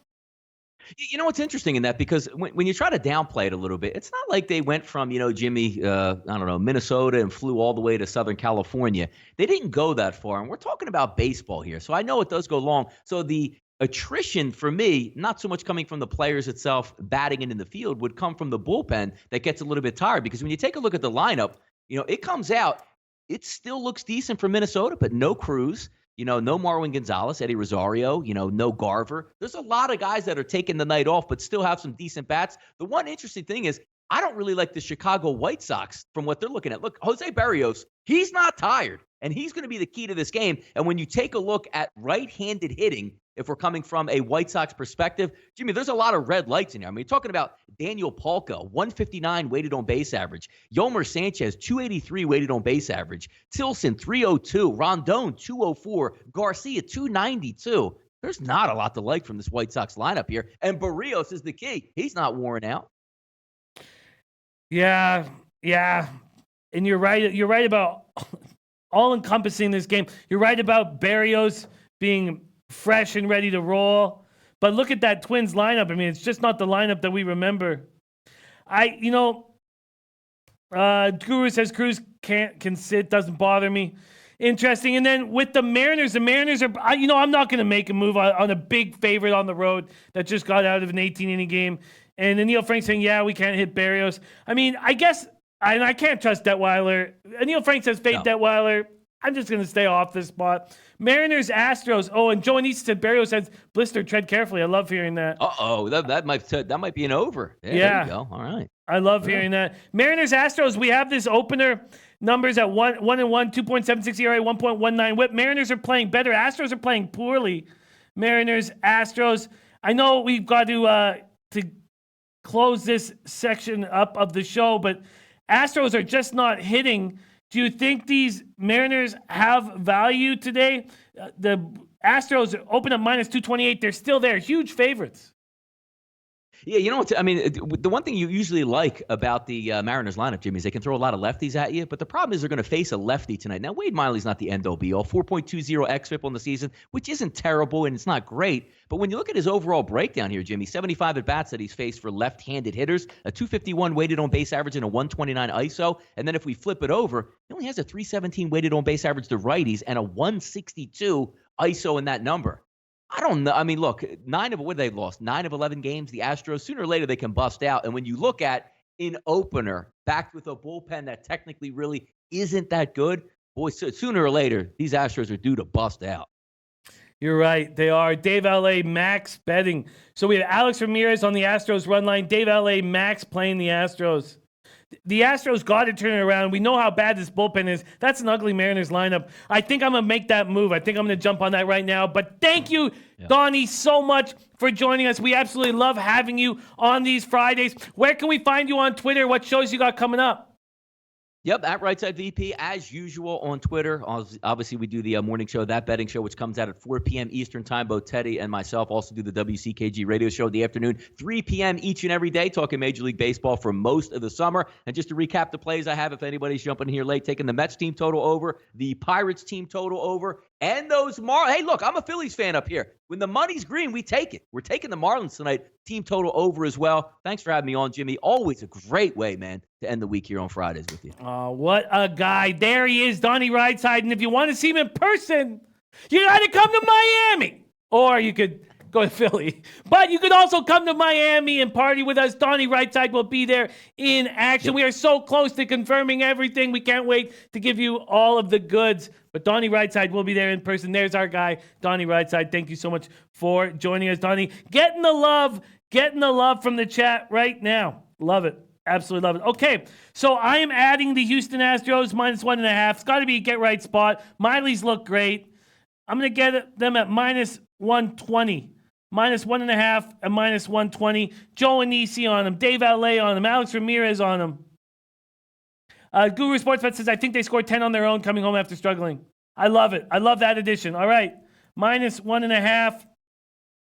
You know what's interesting in that, because when you try to downplay it a little bit, it's not like they went from, Jimmy, Minnesota and flew all the way to Southern California. They didn't go that far, and we're talking about baseball here. So I know it does go long. So the attrition for me, not so much coming from the players itself batting in the field, would come from the bullpen that gets a little bit tired. Because when you take a look at the lineup, it comes out, it still looks decent for Minnesota, but no Cruz, no Marwin Gonzalez, Eddie Rosario, no Garver. There's a lot of guys that are taking the night off, but still have some decent bats. The one interesting thing is, I don't really like the Chicago White Sox from what they're looking at. Look, Jose Barrios, he's not tired, and he's going to be the key to this game. And when you take a look at right-handed hitting, if we're coming from a White Sox perspective, Jimmy, there's a lot of red lights in here. I mean, you're talking about Daniel Palka, 159 weighted on base average. Yomer Sanchez, 283 weighted on base average. Tilson, 302. Rondon, 204. Garcia, 292. There's not a lot to like from this White Sox lineup here. And Barrios is the key. He's not worn out. Yeah. And you're right. You're right about all-encompassing this game. You're right about Barrios being fresh and ready to roll. But look at that Twins lineup. I mean, it's just not the lineup that we remember. Guru says Cruz can sit, doesn't bother me. Interesting. And then with the Mariners are, I'm not going to make a move on a big favorite on the road that just got out of an 18-inning game. And then Neil Frank saying, yeah, we can't hit Barrios. I mean, I guess, and I can't trust Detweiler. Neil Frank says fade Detweiler. I'm just going to stay off this spot. Mariners, Astros. Oh, and Joe Anissa said Barrios says blister, tread carefully. I love hearing that. That might be an over. Yeah. There you go. All right. I love hearing that. Mariners, Astros. We have this opener numbers at 1-1, 2.76 ERA, 1.19 WHIP. Mariners are playing better. Astros are playing poorly. Mariners, Astros. I know we've got to close this section up of the show, but Astros are just not hitting. Do you think these Mariners have value today? The Astros open up minus 228. They're still there. Huge favorites. Yeah, you know what? I mean, the one thing you usually like about the Mariners lineup, Jimmy, is they can throw a lot of lefties at you. But the problem is they're going to face a lefty tonight. Now, Wade Miley's not the end-all be-all. 4.20 xFIP on the season, which isn't terrible and it's not great. But when you look at his overall breakdown here, Jimmy, 75 at-bats that he's faced for left-handed hitters, a 251 weighted on base average and a 129 ISO. And then if we flip it over, he only has a 317 weighted on base average to righties and a 162 ISO in that number. I don't know. I mean, look, 9 of 11 games. The Astros, sooner or later, they can bust out. And when you look at an opener backed with a bullpen that technically really isn't that good, boy, sooner or later, these Astros are due to bust out. You're right. They are. Dave L.A. Max betting. So we have Alex Ramirez on the Astros run line. Dave L.A. Max playing the Astros. The Astros got to turn it around. We know how bad this bullpen is. That's an ugly Mariners lineup. I think I'm going to make that move. I think I'm going to jump on that right now. But thank you, Donnie, so much for joining us. We absolutely love having you on these Fridays. Where can we find you on Twitter? What shows you got coming up? Yep, at Right Side VP, as usual on Twitter. Obviously, we do the morning show, That Betting Show, which comes out at 4 p.m. Eastern Time. Both Teddy and myself also do the WCKG radio show in the afternoon, 3 p.m. each and every day, talking Major League Baseball for most of the summer. And just to recap the plays I have, if anybody's jumping here late, taking the Mets team total over, the Pirates team total over, And those Hey, look, I'm a Phillies fan up here. When the money's green, we take it. We're taking the Marlins tonight. Team total over as well. Thanks for having me on, Jimmy. Always a great way, man, to end the week here on Fridays with you. Oh, what a guy. There he is, Donnie Rightside. And if you want to see him in person, you got to come to Miami. Or you could go to Philly. But you could also come to Miami and party with us. Donnie Rightside will be there in action. Yep. We are so close to confirming everything. We can't wait to give you all of the goods. But Donnie Rightside will be there in person. There's our guy, Donnie Rightside. Thank you so much for joining us, Donnie. Getting the love from the chat right now. Love it. Absolutely love it. Okay, so I am adding the Houston Astros -1.5. It's got to be a get-right spot. Miley's look great. I'm going to get them at -120. -1.5 and -120. Joe Anisi on them. Dave Alley on them. Alex Ramirez on them. Guru Sportsbet says, I think they scored 10 on their own coming home after struggling. I love it. I love that addition. All right. -1.5.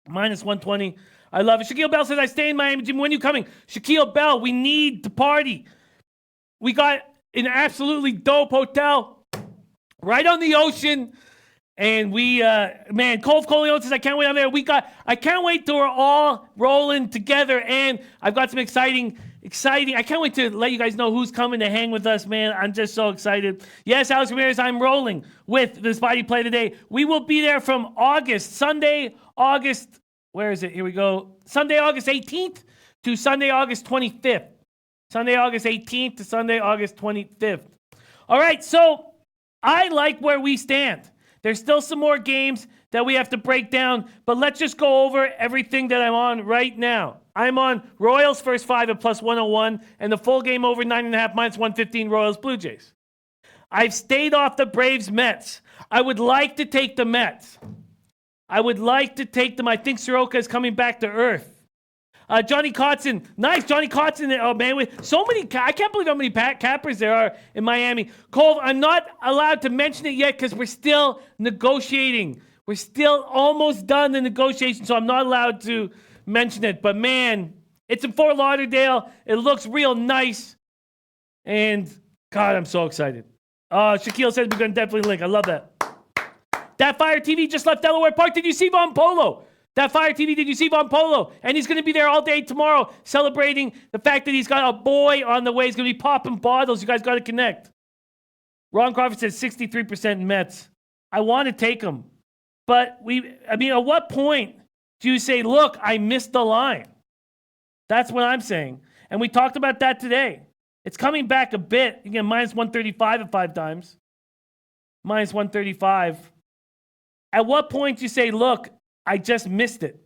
-120. I love it. Shaquille Bell says, I stay in Miami. Jimmy, when are you coming? Shaquille Bell, we need to party. We got an absolutely dope hotel right on the ocean. And we, man, Cove Coleon says, I can't wait on there. I can't wait till we're all rolling together. And I've got some exciting, I can't wait to let you guys know who's coming to hang with us, man. I'm just so excited. Yes, Alex Ramirez, I'm rolling with the Spidey Play today. We will be there from Sunday, August, where is it? Here we go. Sunday, August 18th to Sunday, August 25th. Sunday, August 18th to Sunday, August 25th. All right, so I like where we stand. There's still some more games that we have to break down, but let's just go over everything that I'm on right now. I'm on Royals first 5 at +101, and the full game over 9.5 -115 Royals Blue Jays. I've stayed off the Braves Mets. I would like to take the Mets. I would like to take them. I think Soroka is coming back to earth. Johnny Kotson. Nice, Johnny Kotson. Oh, man, with so many. I can't believe how many cappers there are in Miami. Cole, I'm not allowed to mention it yet because we're still negotiating. We're still almost done the negotiation, so I'm not allowed to mention it. But, man, it's in Fort Lauderdale. It looks real nice. And, God, I'm so excited. Shaquille says we're going to definitely link. I love that. That Fire TV just left Delaware Park. Did you see Von Polo? That Fire TV, did you see Von Polo? And he's going to be there all day tomorrow celebrating the fact that he's got a boy on the way. He's going to be popping bottles. You guys got to connect. Ron Crawford says 63% Mets. I want to take them. But, at what point do you say, look, I missed the line? That's what I'm saying. And we talked about that today. It's coming back a bit. Again, -135 at 5 times. -135. At what point do you say, look, I just missed it?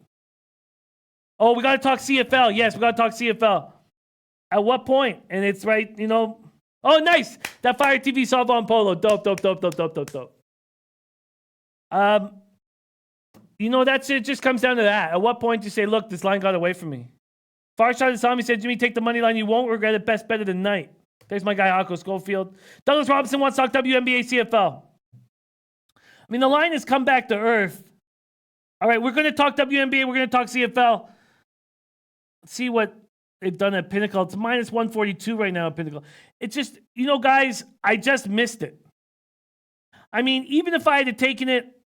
Oh, we got to talk CFL. Yes, we got to talk CFL. At what point? And it's right, Oh, nice. That Fire TV saw Von Polo. Dope. That's it. Just comes down to that. At what point do you say, look, this line got away from me? Farshad Asami said, Jimmy, take the money line. You won't regret it. Best bet of the night. There's my guy, Akko Schofield. Douglas Robinson wants to talk WNBA CFL. The line has come back to earth. All right, we're going to talk WNBA. We're going to talk CFL. Let's see what they've done at Pinnacle. It's -142 right now at Pinnacle. It's just, guys, I just missed it. Even if I had taken it,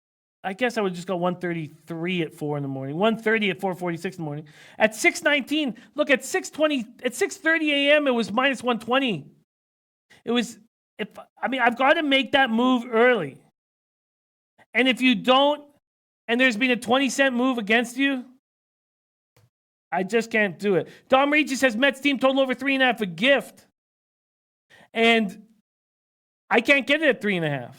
I guess I would just go 133 at 4 in the morning, 130 at 4:46 in the morning. At 6:19, look, at 6:30 a.m., it was -120. It was, I've got to make that move early. And if you don't, and there's been a 20-cent move against you, I just can't do it. Dom Ricci says Mets team total over 3.5 a gift. And I can't get it at 3.5.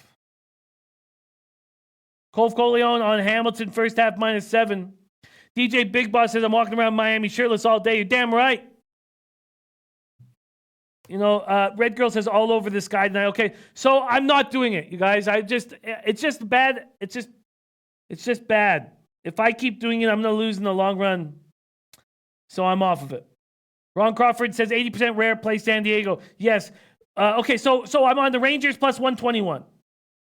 Cove Coleon on Hamilton, first half -7. DJ Big Boss says, I'm walking around Miami shirtless all day. You're damn right. Red Girl says all over the sky tonight. Okay, so I'm not doing it, you guys. It's just bad. It's just bad. If I keep doing it, I'm going to lose in the long run. So I'm off of it. Ron Crawford says 80% rare, play San Diego. Yes. Okay, so I'm on the Rangers +121.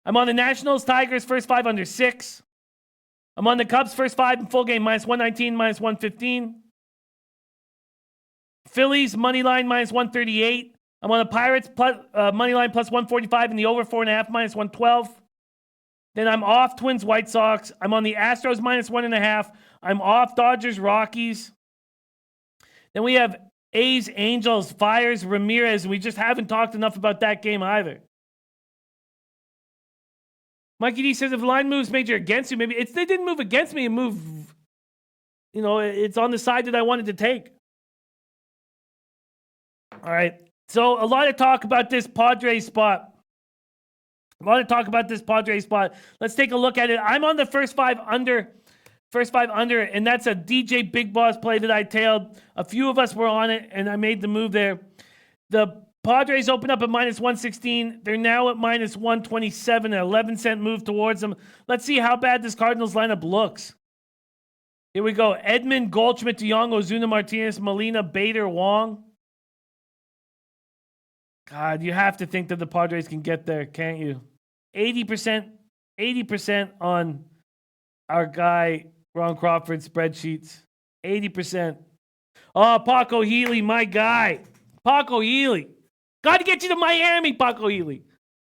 I'm on the Nationals, Tigers, first 5 under 6. I'm on the Cubs, first 5 in full game, -119, -115. Phillies, money line, -138. I'm on the Pirates, money line +145 in the over 4.5, -112. Then I'm off Twins, White Sox. I'm on the Astros -1.5. I'm off Dodgers, Rockies. Then we have A's, Angels, Fires, Ramirez, and we just haven't talked enough about that game either. Mikey D says if the line moves major against you, maybe they didn't move against me. It moved, it's on the side that I wanted to take. All right. So a lot of talk about this Padres spot. Let's take a look at it. I'm on the first five under, and that's a DJ Big Boss play that I tailed. A few of us were on it, and I made the move there. The Padres open up at -116. They're now at -127, an 11-cent move towards them. Let's see how bad this Cardinals lineup looks. Here we go. Edman, Goldschmidt, DeYoung, Ozuna, Martinez, Molina, Bader, Wong. God, you have to think that the Padres can get there, can't you? 80% on our guy, Ron Crawford's spreadsheets. 80%. Oh, Paco Healy, my guy. Paco Healy. Got to get you to Miami, Paco Healy.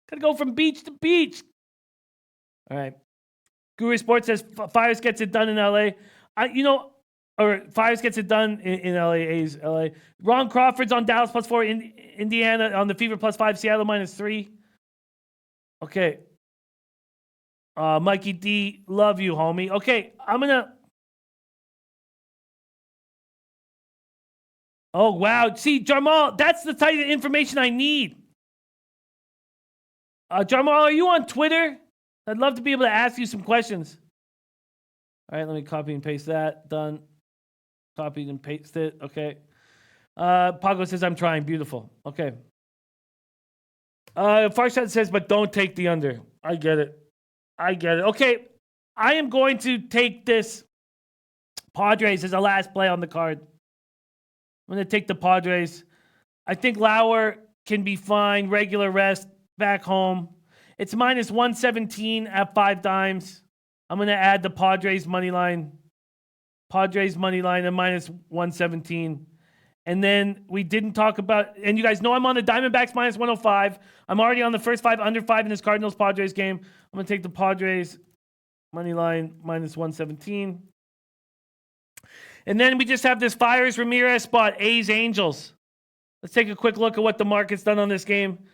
Got to go from beach to beach. All right. Guru Sports says Fires gets it done in LA. Fires gets it done in LA, A's, LA. Ron Crawford's on Dallas +4, Indiana on the Fever +5, Seattle -3. Okay. Mikey D, love you, homie. Okay, I'm going to... Oh, wow. See, Jarmal, that's the type of information I need. Jarmal, are you on Twitter? I'd love to be able to ask you some questions. All right, let me copy and paste that. Done. Copied and pasted it. Okay. Pago says, I'm trying. Beautiful. Okay. Farshad says, but don't take the under. I get it. Okay. I am going to take this Padres as a last play on the card. I'm going to take the Padres. I think Lauer can be fine. Regular rest. Back home. It's -117 at 5 dimes. I'm going to add the Padres money line. Padres money line at -117. And then we didn't talk about, and you guys know I'm on the Diamondbacks -105. I'm already on the first 5 under 5 in this Cardinals Padres game. I'm going to take the Padres money line -117. And then we just have this Fires Ramirez spot, A's Angels. Let's take a quick look at what the market's done on this game.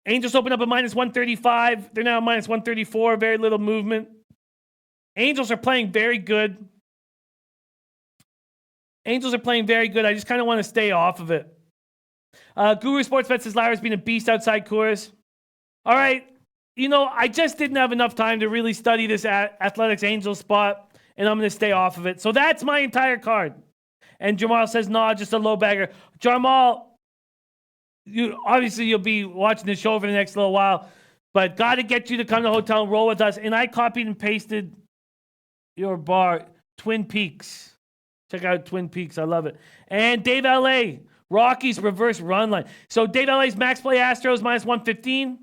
Angels open up at -135. They're now -134. Very little movement. Angels are playing very good. I just kind of want to stay off of it. Guru Sports Bet says Larry's been a beast outside Coors. All right. I just didn't have enough time to really study this Athletics Angels spot, and I'm going to stay off of it. So that's my entire card. And Jamal says, no, just a low bagger. Jamal, you'll be watching the show for the next little while, but got to get you to come to the hotel and roll with us. And I copied and pasted your bar, Twin Peaks. Check out Twin Peaks. I love it. And Dave LA, Rockies reverse run line. So Dave LA's max play Astros -115.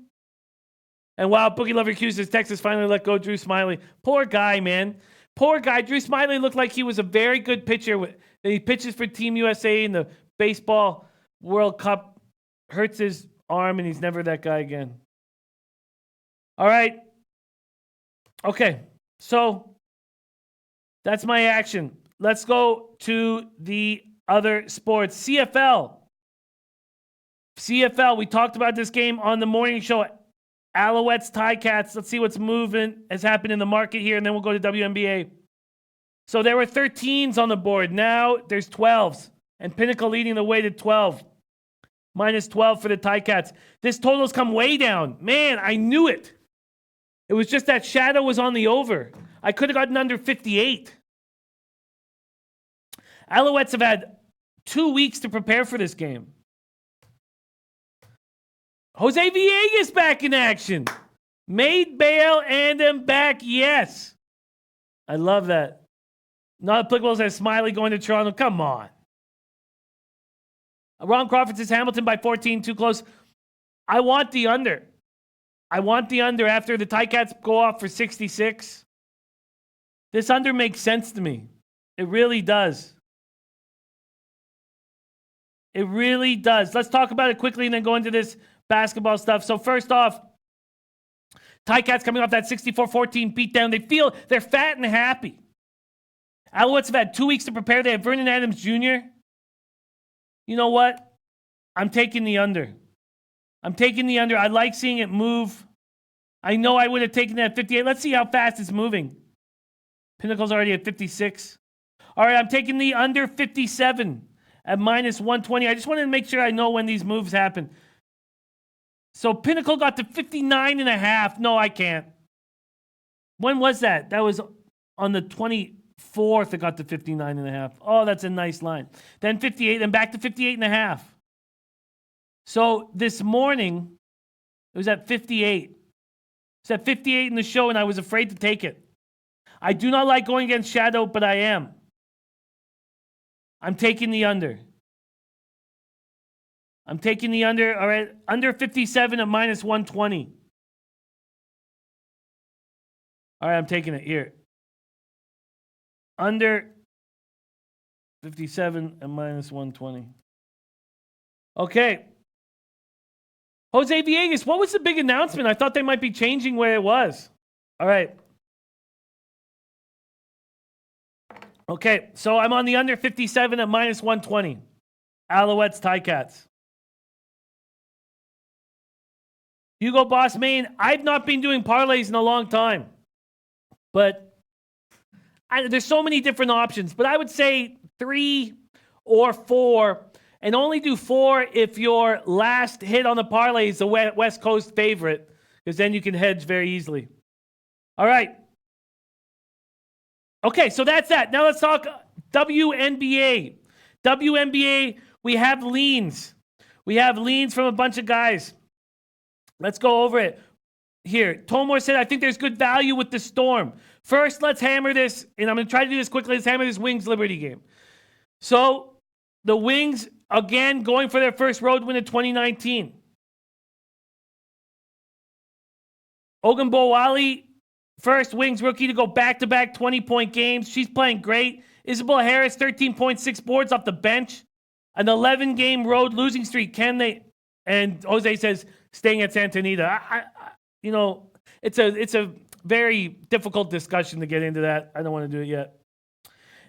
And wow, Boogie Lover accuses Texas finally let go Drew Smiley. Poor guy, man. Poor guy. Drew Smiley looked like he was a very good pitcher. He pitches for Team USA in the baseball World Cup. Hurts his arm, and he's never that guy again. All right. Okay. So that's my action. Let's go to the other sports. CFL. We talked about this game on the morning show. Alouettes, Ticats. Let's see what's has happened in the market here, and then we'll go to WNBA. So there were 13s on the board. Now there's 12s, and Pinnacle leading the way to 12. -12 for the Ticats. This total's come way down. Man, I knew it. It was just that shadow was on the over. I could have gotten under 58. Alouettes have had 2 weeks to prepare for this game. Jose Villegas back in action. Made bail and am back, yes. I love that. Not applicable says Smiley going to Toronto. Come on. Ron Crawford says Hamilton by 14, too close. I want the under. After the Ticats go off for 66. This under makes sense to me. It really does. Let's talk about it quickly and then go into this basketball stuff. So first off, Ticats coming off that 64-14 beatdown. They're fat and happy. Alouettes have had 2 weeks to prepare. They have Vernon Adams Jr. You know what? I'm taking the under. I like seeing it move. I know I would have taken that at 58. Let's see how fast it's moving. Pinnacle's already at 56. All right, I'm taking the under 57 at minus 120. I just wanted to make sure I know when these moves happen. So Pinnacle got to 59.5. No, I can't. When was that? That was on the 24th. It got to 59.5. Oh, that's a nice line. Then 58, then back to 58.5. So this morning, it was at 58. It's at 58 in the show, and I was afraid to take it. I do not like going against Shadow, but I am. I'm taking the under. I'm taking the under. All right, under 57 at minus 120. All right, I'm taking it here. Under 57 at minus 120. Okay. Jose Villegas, what was the big announcement? I thought they might be changing where it was. All right. Okay, so I'm on the under 57 at minus 120. Alouettes, Ticats. Hugo Boss Main, I've not been doing parlays in a long time. But there's so many different options. But I would say 3 or 4. And only do 4 if your last hit on the parlay is the West Coast favorite. Because then you can hedge very easily. All right. Okay, so that's that. Now let's talk WNBA. WNBA, we have leans. We have leans from a bunch of guys. Let's go over it. Here, Tomor said, I think there's good value with the Storm. First, let's hammer this, and I'm going to try to do this quickly. Let's hammer this Wings Liberty game. So, the Wings, again, going for their first road win in 2019. Ogunbowale, first Wings rookie to go back-to-back 20-point games. She's playing great. Isabel Harris, 13.6 boards off the bench. An 11-game road losing streak. Can they? And Jose says, staying at Santa Anita. You know, it's a very difficult discussion to get into that. I don't want to do it yet.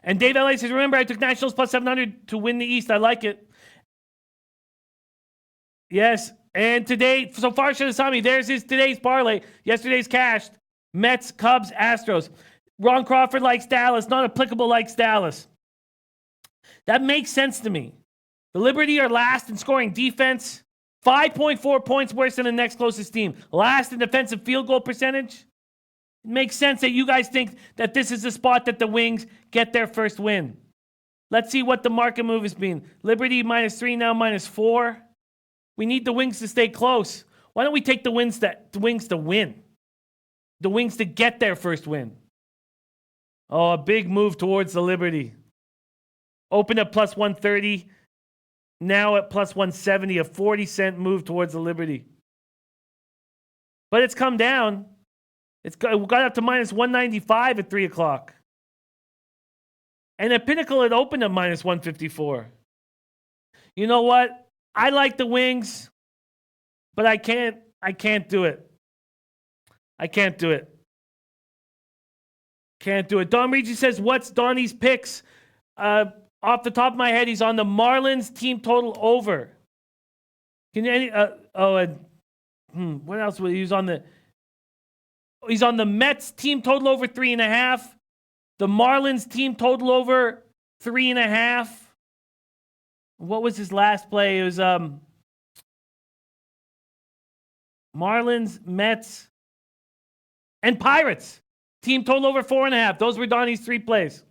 And Dave LA says, remember, I took Nationals plus 700 to win the East. I like it. Yes. And today, so far, Shinasami, there's today's parlay. Yesterday's cashed. Mets, Cubs, Astros. Ron Crawford likes Dallas. Not applicable likes Dallas. That makes sense to me. The Liberty are last in scoring defense. 5.4 points worse than the next closest team. Last in defensive field goal percentage. It makes sense that you guys think that this is the spot that the Wings get their first win. Let's see what the market move has been. Liberty -3, now -4. We need the Wings to stay close. Why don't we take the Wings to win? The Wings to get their first win. Oh, a big move towards the Liberty. Open at plus 130. Now at plus 170. A 40-cent move towards the Liberty. But it's come down. It got up to minus 195 at 3 o'clock. And at Pinnacle, it opened at minus 154. You know what? I like the Wings, but I can't do it. I can't do it. Can't do it. Don Ricci says, what's Donnie's picks? Off the top of my head, he's on the Marlins team total over. Can you what else was he? He's on the Mets team total over 3.5. The Marlins team total over 3.5. What was his last play? It was Marlins, Mets, and Pirates. Team total over 4.5. Those were Donnie's 3 plays.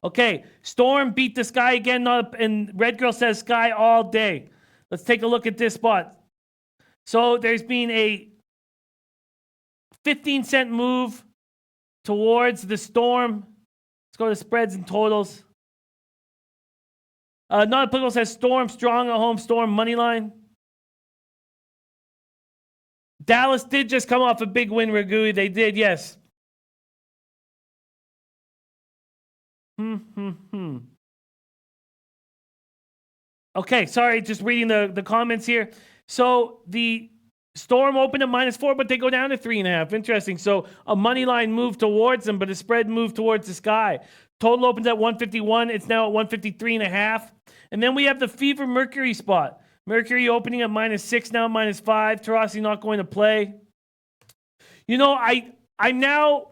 Okay, Storm beat the Sky again, and Red Girl says Sky all day. Let's take a look at this spot. So there's been a 15-cent move towards the Storm. Let's go to spreads and totals. Not applicable says Storm strong at home, Storm money line. Dallas did just come off a big win, Ragui. They did, yes. Okay, sorry, just reading the comments here. So the Storm opened at -4, but they go down to 3.5. Interesting. So a money line moved towards them, but a spread moved towards the Sky. Total opens at 151. It's now at 153.5. And then we have the Fever Mercury spot. Mercury opening at -6, now -5. Tarasi not going to play. You know, I'm now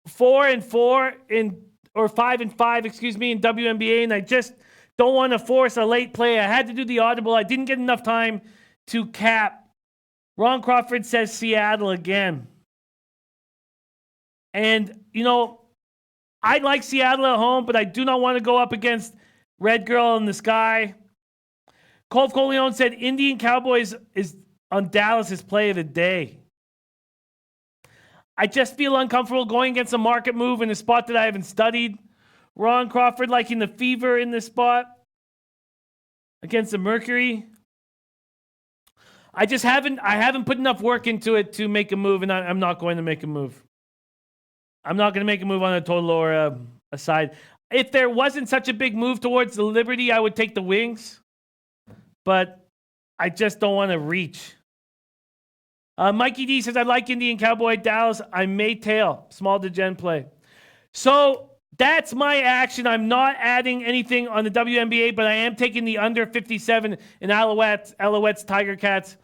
4-4 or 5-5, excuse me, in WNBA, and I just don't want to force a late play. I had to do the audible. I didn't get enough time to cap. Ron Crawford says Seattle again. And, you know, I like Seattle at home, but I do not want to go up against Red Girl in the Sky. Colt Coleon said Indian Cowboys is on Dallas's play of the day. I just feel uncomfortable going against a market move in a spot that I haven't studied. Ron Crawford liking the Fever in this spot against the Mercury. I haven't put enough work into it to make a move, and I'm not going to make a move. I'm not going to make a move on a total or a side. If there wasn't such a big move towards the Liberty, I would take the Wings. But I just don't want to reach. Mikey D says, I like Indian Cowboy Dallas. I may tail. Small to gen play. So that's my action. I'm not adding anything on the WNBA, but I am taking the under 57 in Alouettes, Tiger Cats,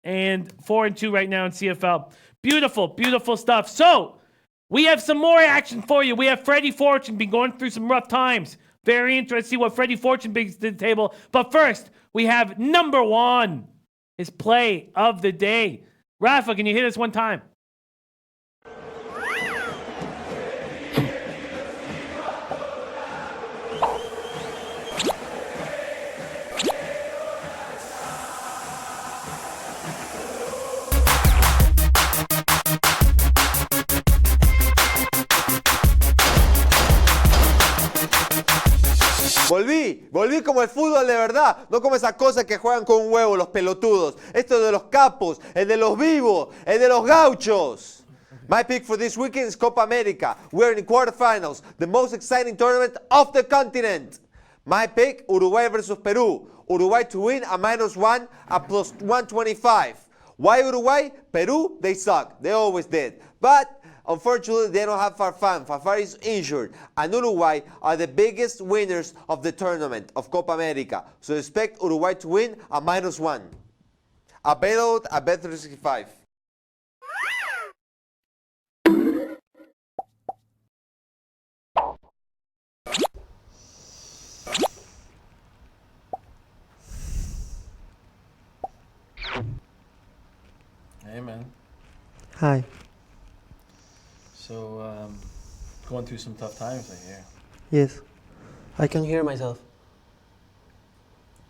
and 4-2 right now in CFL. Beautiful, beautiful stuff. So we have some more action for you. We have Freddie Fortune been going through some rough times. Very interesting to see what Freddie Fortune brings to the table. But first, we have number one, his play of the day. Rafa, can you hit us one time? Volví como el fútbol de verdad, no como esas cosas que juegan con un huevo los pelotudos. Esto de los capos, el de los vivos, el de los gauchos. My pick for this weekend is Copa America. We're in the quarterfinals, the most exciting tournament of the continent. My pick, Uruguay versus Peru. Uruguay to win a -1 at +125. Why Uruguay? Peru, they suck. They always did. But unfortunately, they don't have Farfán. Farfán is injured. And Uruguay are the biggest winners of the tournament of Copa America. So expect Uruguay to win a -1. Available at Bet365. Hey, man. Hi. So, going through some tough times, I hear. Yes. I can hear myself.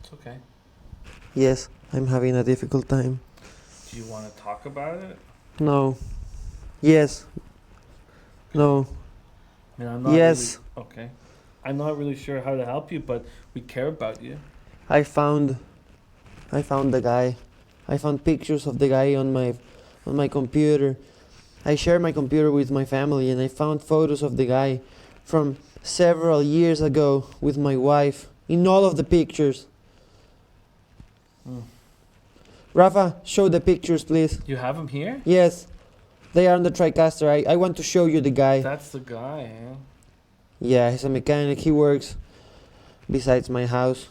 It's okay. Yes, I'm having a difficult time. Do you want to talk about it? No. Yes. No. I mean, I'm not Yes. really, okay. I'm not really sure how to help you, but we care about you. I found the guy. I found pictures of the guy on my computer. I share my computer with my family, and I found photos of the guy from several years ago with my wife in all of the pictures. Rafa, show the pictures, please. You have him here? Yes, they are on the TriCaster. I want to show you the guy. That's the guy, eh? Yeah, he's a mechanic. He works besides my house.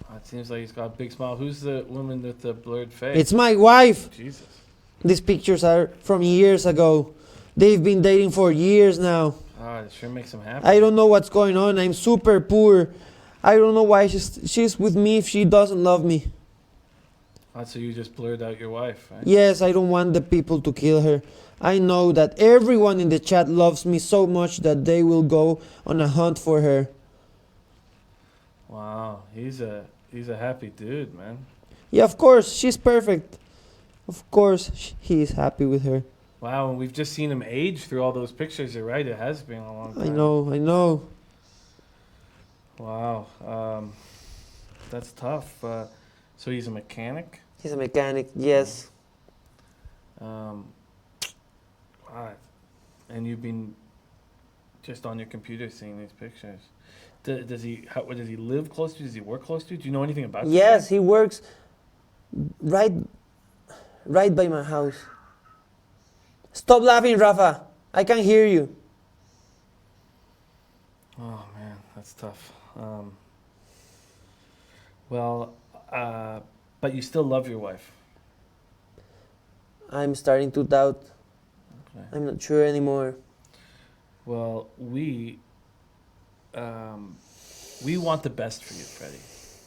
Oh, it seems like he's got a big smile. Who's the woman with the blurred face? It's my wife. Jesus. These pictures are from years ago. They've been dating for years now. Oh, it sure makes him happy. I don't know what's going on. I'm super poor. I don't know why she's with me if she doesn't love me. Oh, so you just blurred out your wife, right? Yes, I don't want the people to kill her. I know that everyone in the chat loves me so much that they will go on a hunt for her. Wow, he's a happy dude, man. Yeah, of course, she's perfect. Of course, he is happy with her. Wow, and we've just seen him age through all those pictures. You're right, it has been a long time. I know. Wow, that's tough. So he's a mechanic? He's a mechanic, yes. Wow. And you've been just on your computer seeing these pictures. Does he live close to you? Does he work close to you? Do you know anything about this Yes, guy? he works right right by my house. Stop laughing, Rafa. I can hear you. Oh man, that's tough. But you still love your wife. I'm starting to doubt. Okay. I'm not sure anymore. Well, we want the best for you, Freddie.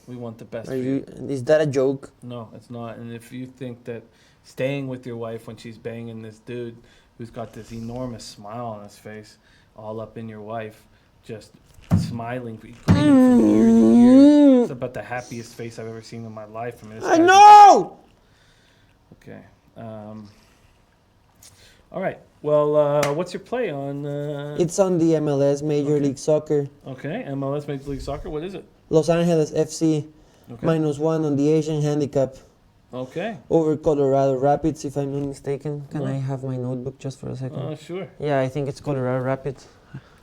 We want the best Are for you. Is that a joke? No, it's not. And if you think that staying with your wife when she's banging this dude who's got this enormous smile on his face, all up in your wife, just smiling, grinning from ear to ear. It's about the happiest face I've ever seen in my life. I mean, this I guy's- know! Okay. All right. Well, what's your play on? It's on the MLS, Major Okay. League Soccer. Okay, MLS Major League Soccer. What is it? Los Angeles FC, Okay. -1 on the Asian handicap Okay. over Colorado Rapids, if I'm not mistaken. Can No. I have my notebook just for a second? Sure. Yeah, I think it's Colorado Rapids.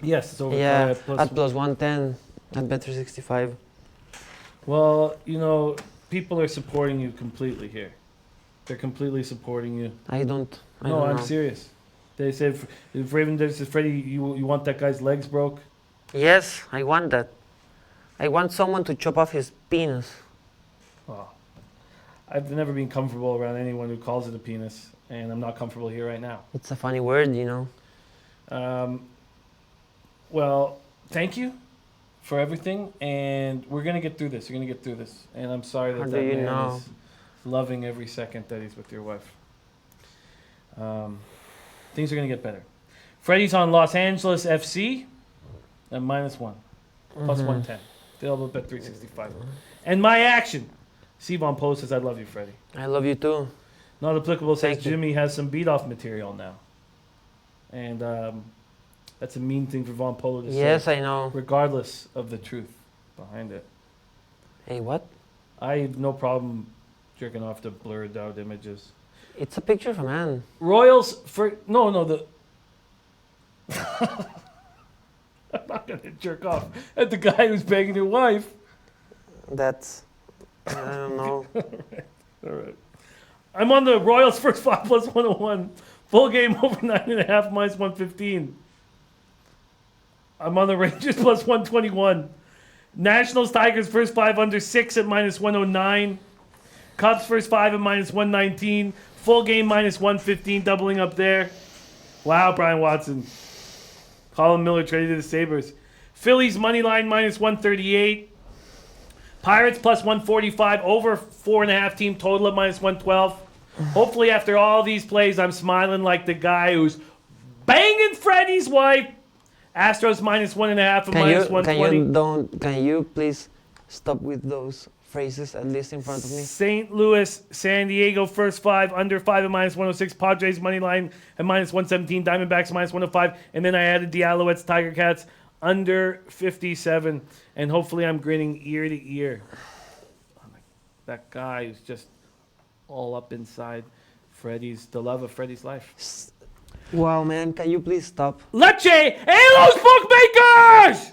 Yes, it's over. Yeah, plus- at +110 at Bet365. Well, you know, people are supporting you completely here. They're completely supporting you. I don't No, know. I'm serious. They said if Raven says, Freddie, you want that guy's legs broke? Yes, I want that. I want someone to chop off his penis. Oh, I've never been comfortable around anyone who calls it a penis, and I'm not comfortable here right now. It's a funny word, you know. Well, thank you for everything, and we're gonna get through this. You're gonna get through this, and I'm sorry How that do that you man know? is loving every second that he's with your wife. Things are gonna get better. Freddie's on Los Angeles FC at -1, plus 110. Available at Bet365. And my action. Sevon Post says, I love you, Freddie. I love you too. Not applicable says Thank you. Jimmy has some beat-off material now. And that's a mean thing for Von Polo to Yes, say, I know. regardless of the truth behind it. Hey, what? I have no problem jerking off to blurred out images. It's a picture of a man. Royals for the I'm not gonna jerk off at the guy who's banging your wife. That's, I don't know. All right. I'm on the Royals first 5 plus 101. Full game over 9.5 -115. I'm on the Rangers plus 121. Nationals Tigers first 5 under 6 at -109. Cubs first 5 at -119. Full game -115, doubling up there. Wow, Brian Watson. Colin Miller traded to the Sabres. Phillies money line -138. Pirates plus 145, over 4.5 team total at -112. Hopefully, after all these plays, I'm smiling like the guy who's banging Freddie's wife. Astros -1.5 at -120. Can you please stop with those phrases at least in front of me? St. Louis, San Diego, first 5, under 5 at -106. Padres money line at -117. Diamondbacks -105. And then I added the Alouettes, Tiger Cats under 57. And hopefully I'm grinning ear to ear. That guy who's just all up inside the love of Freddie's life. Wow, man, can you please stop? Leche and los bookmakers!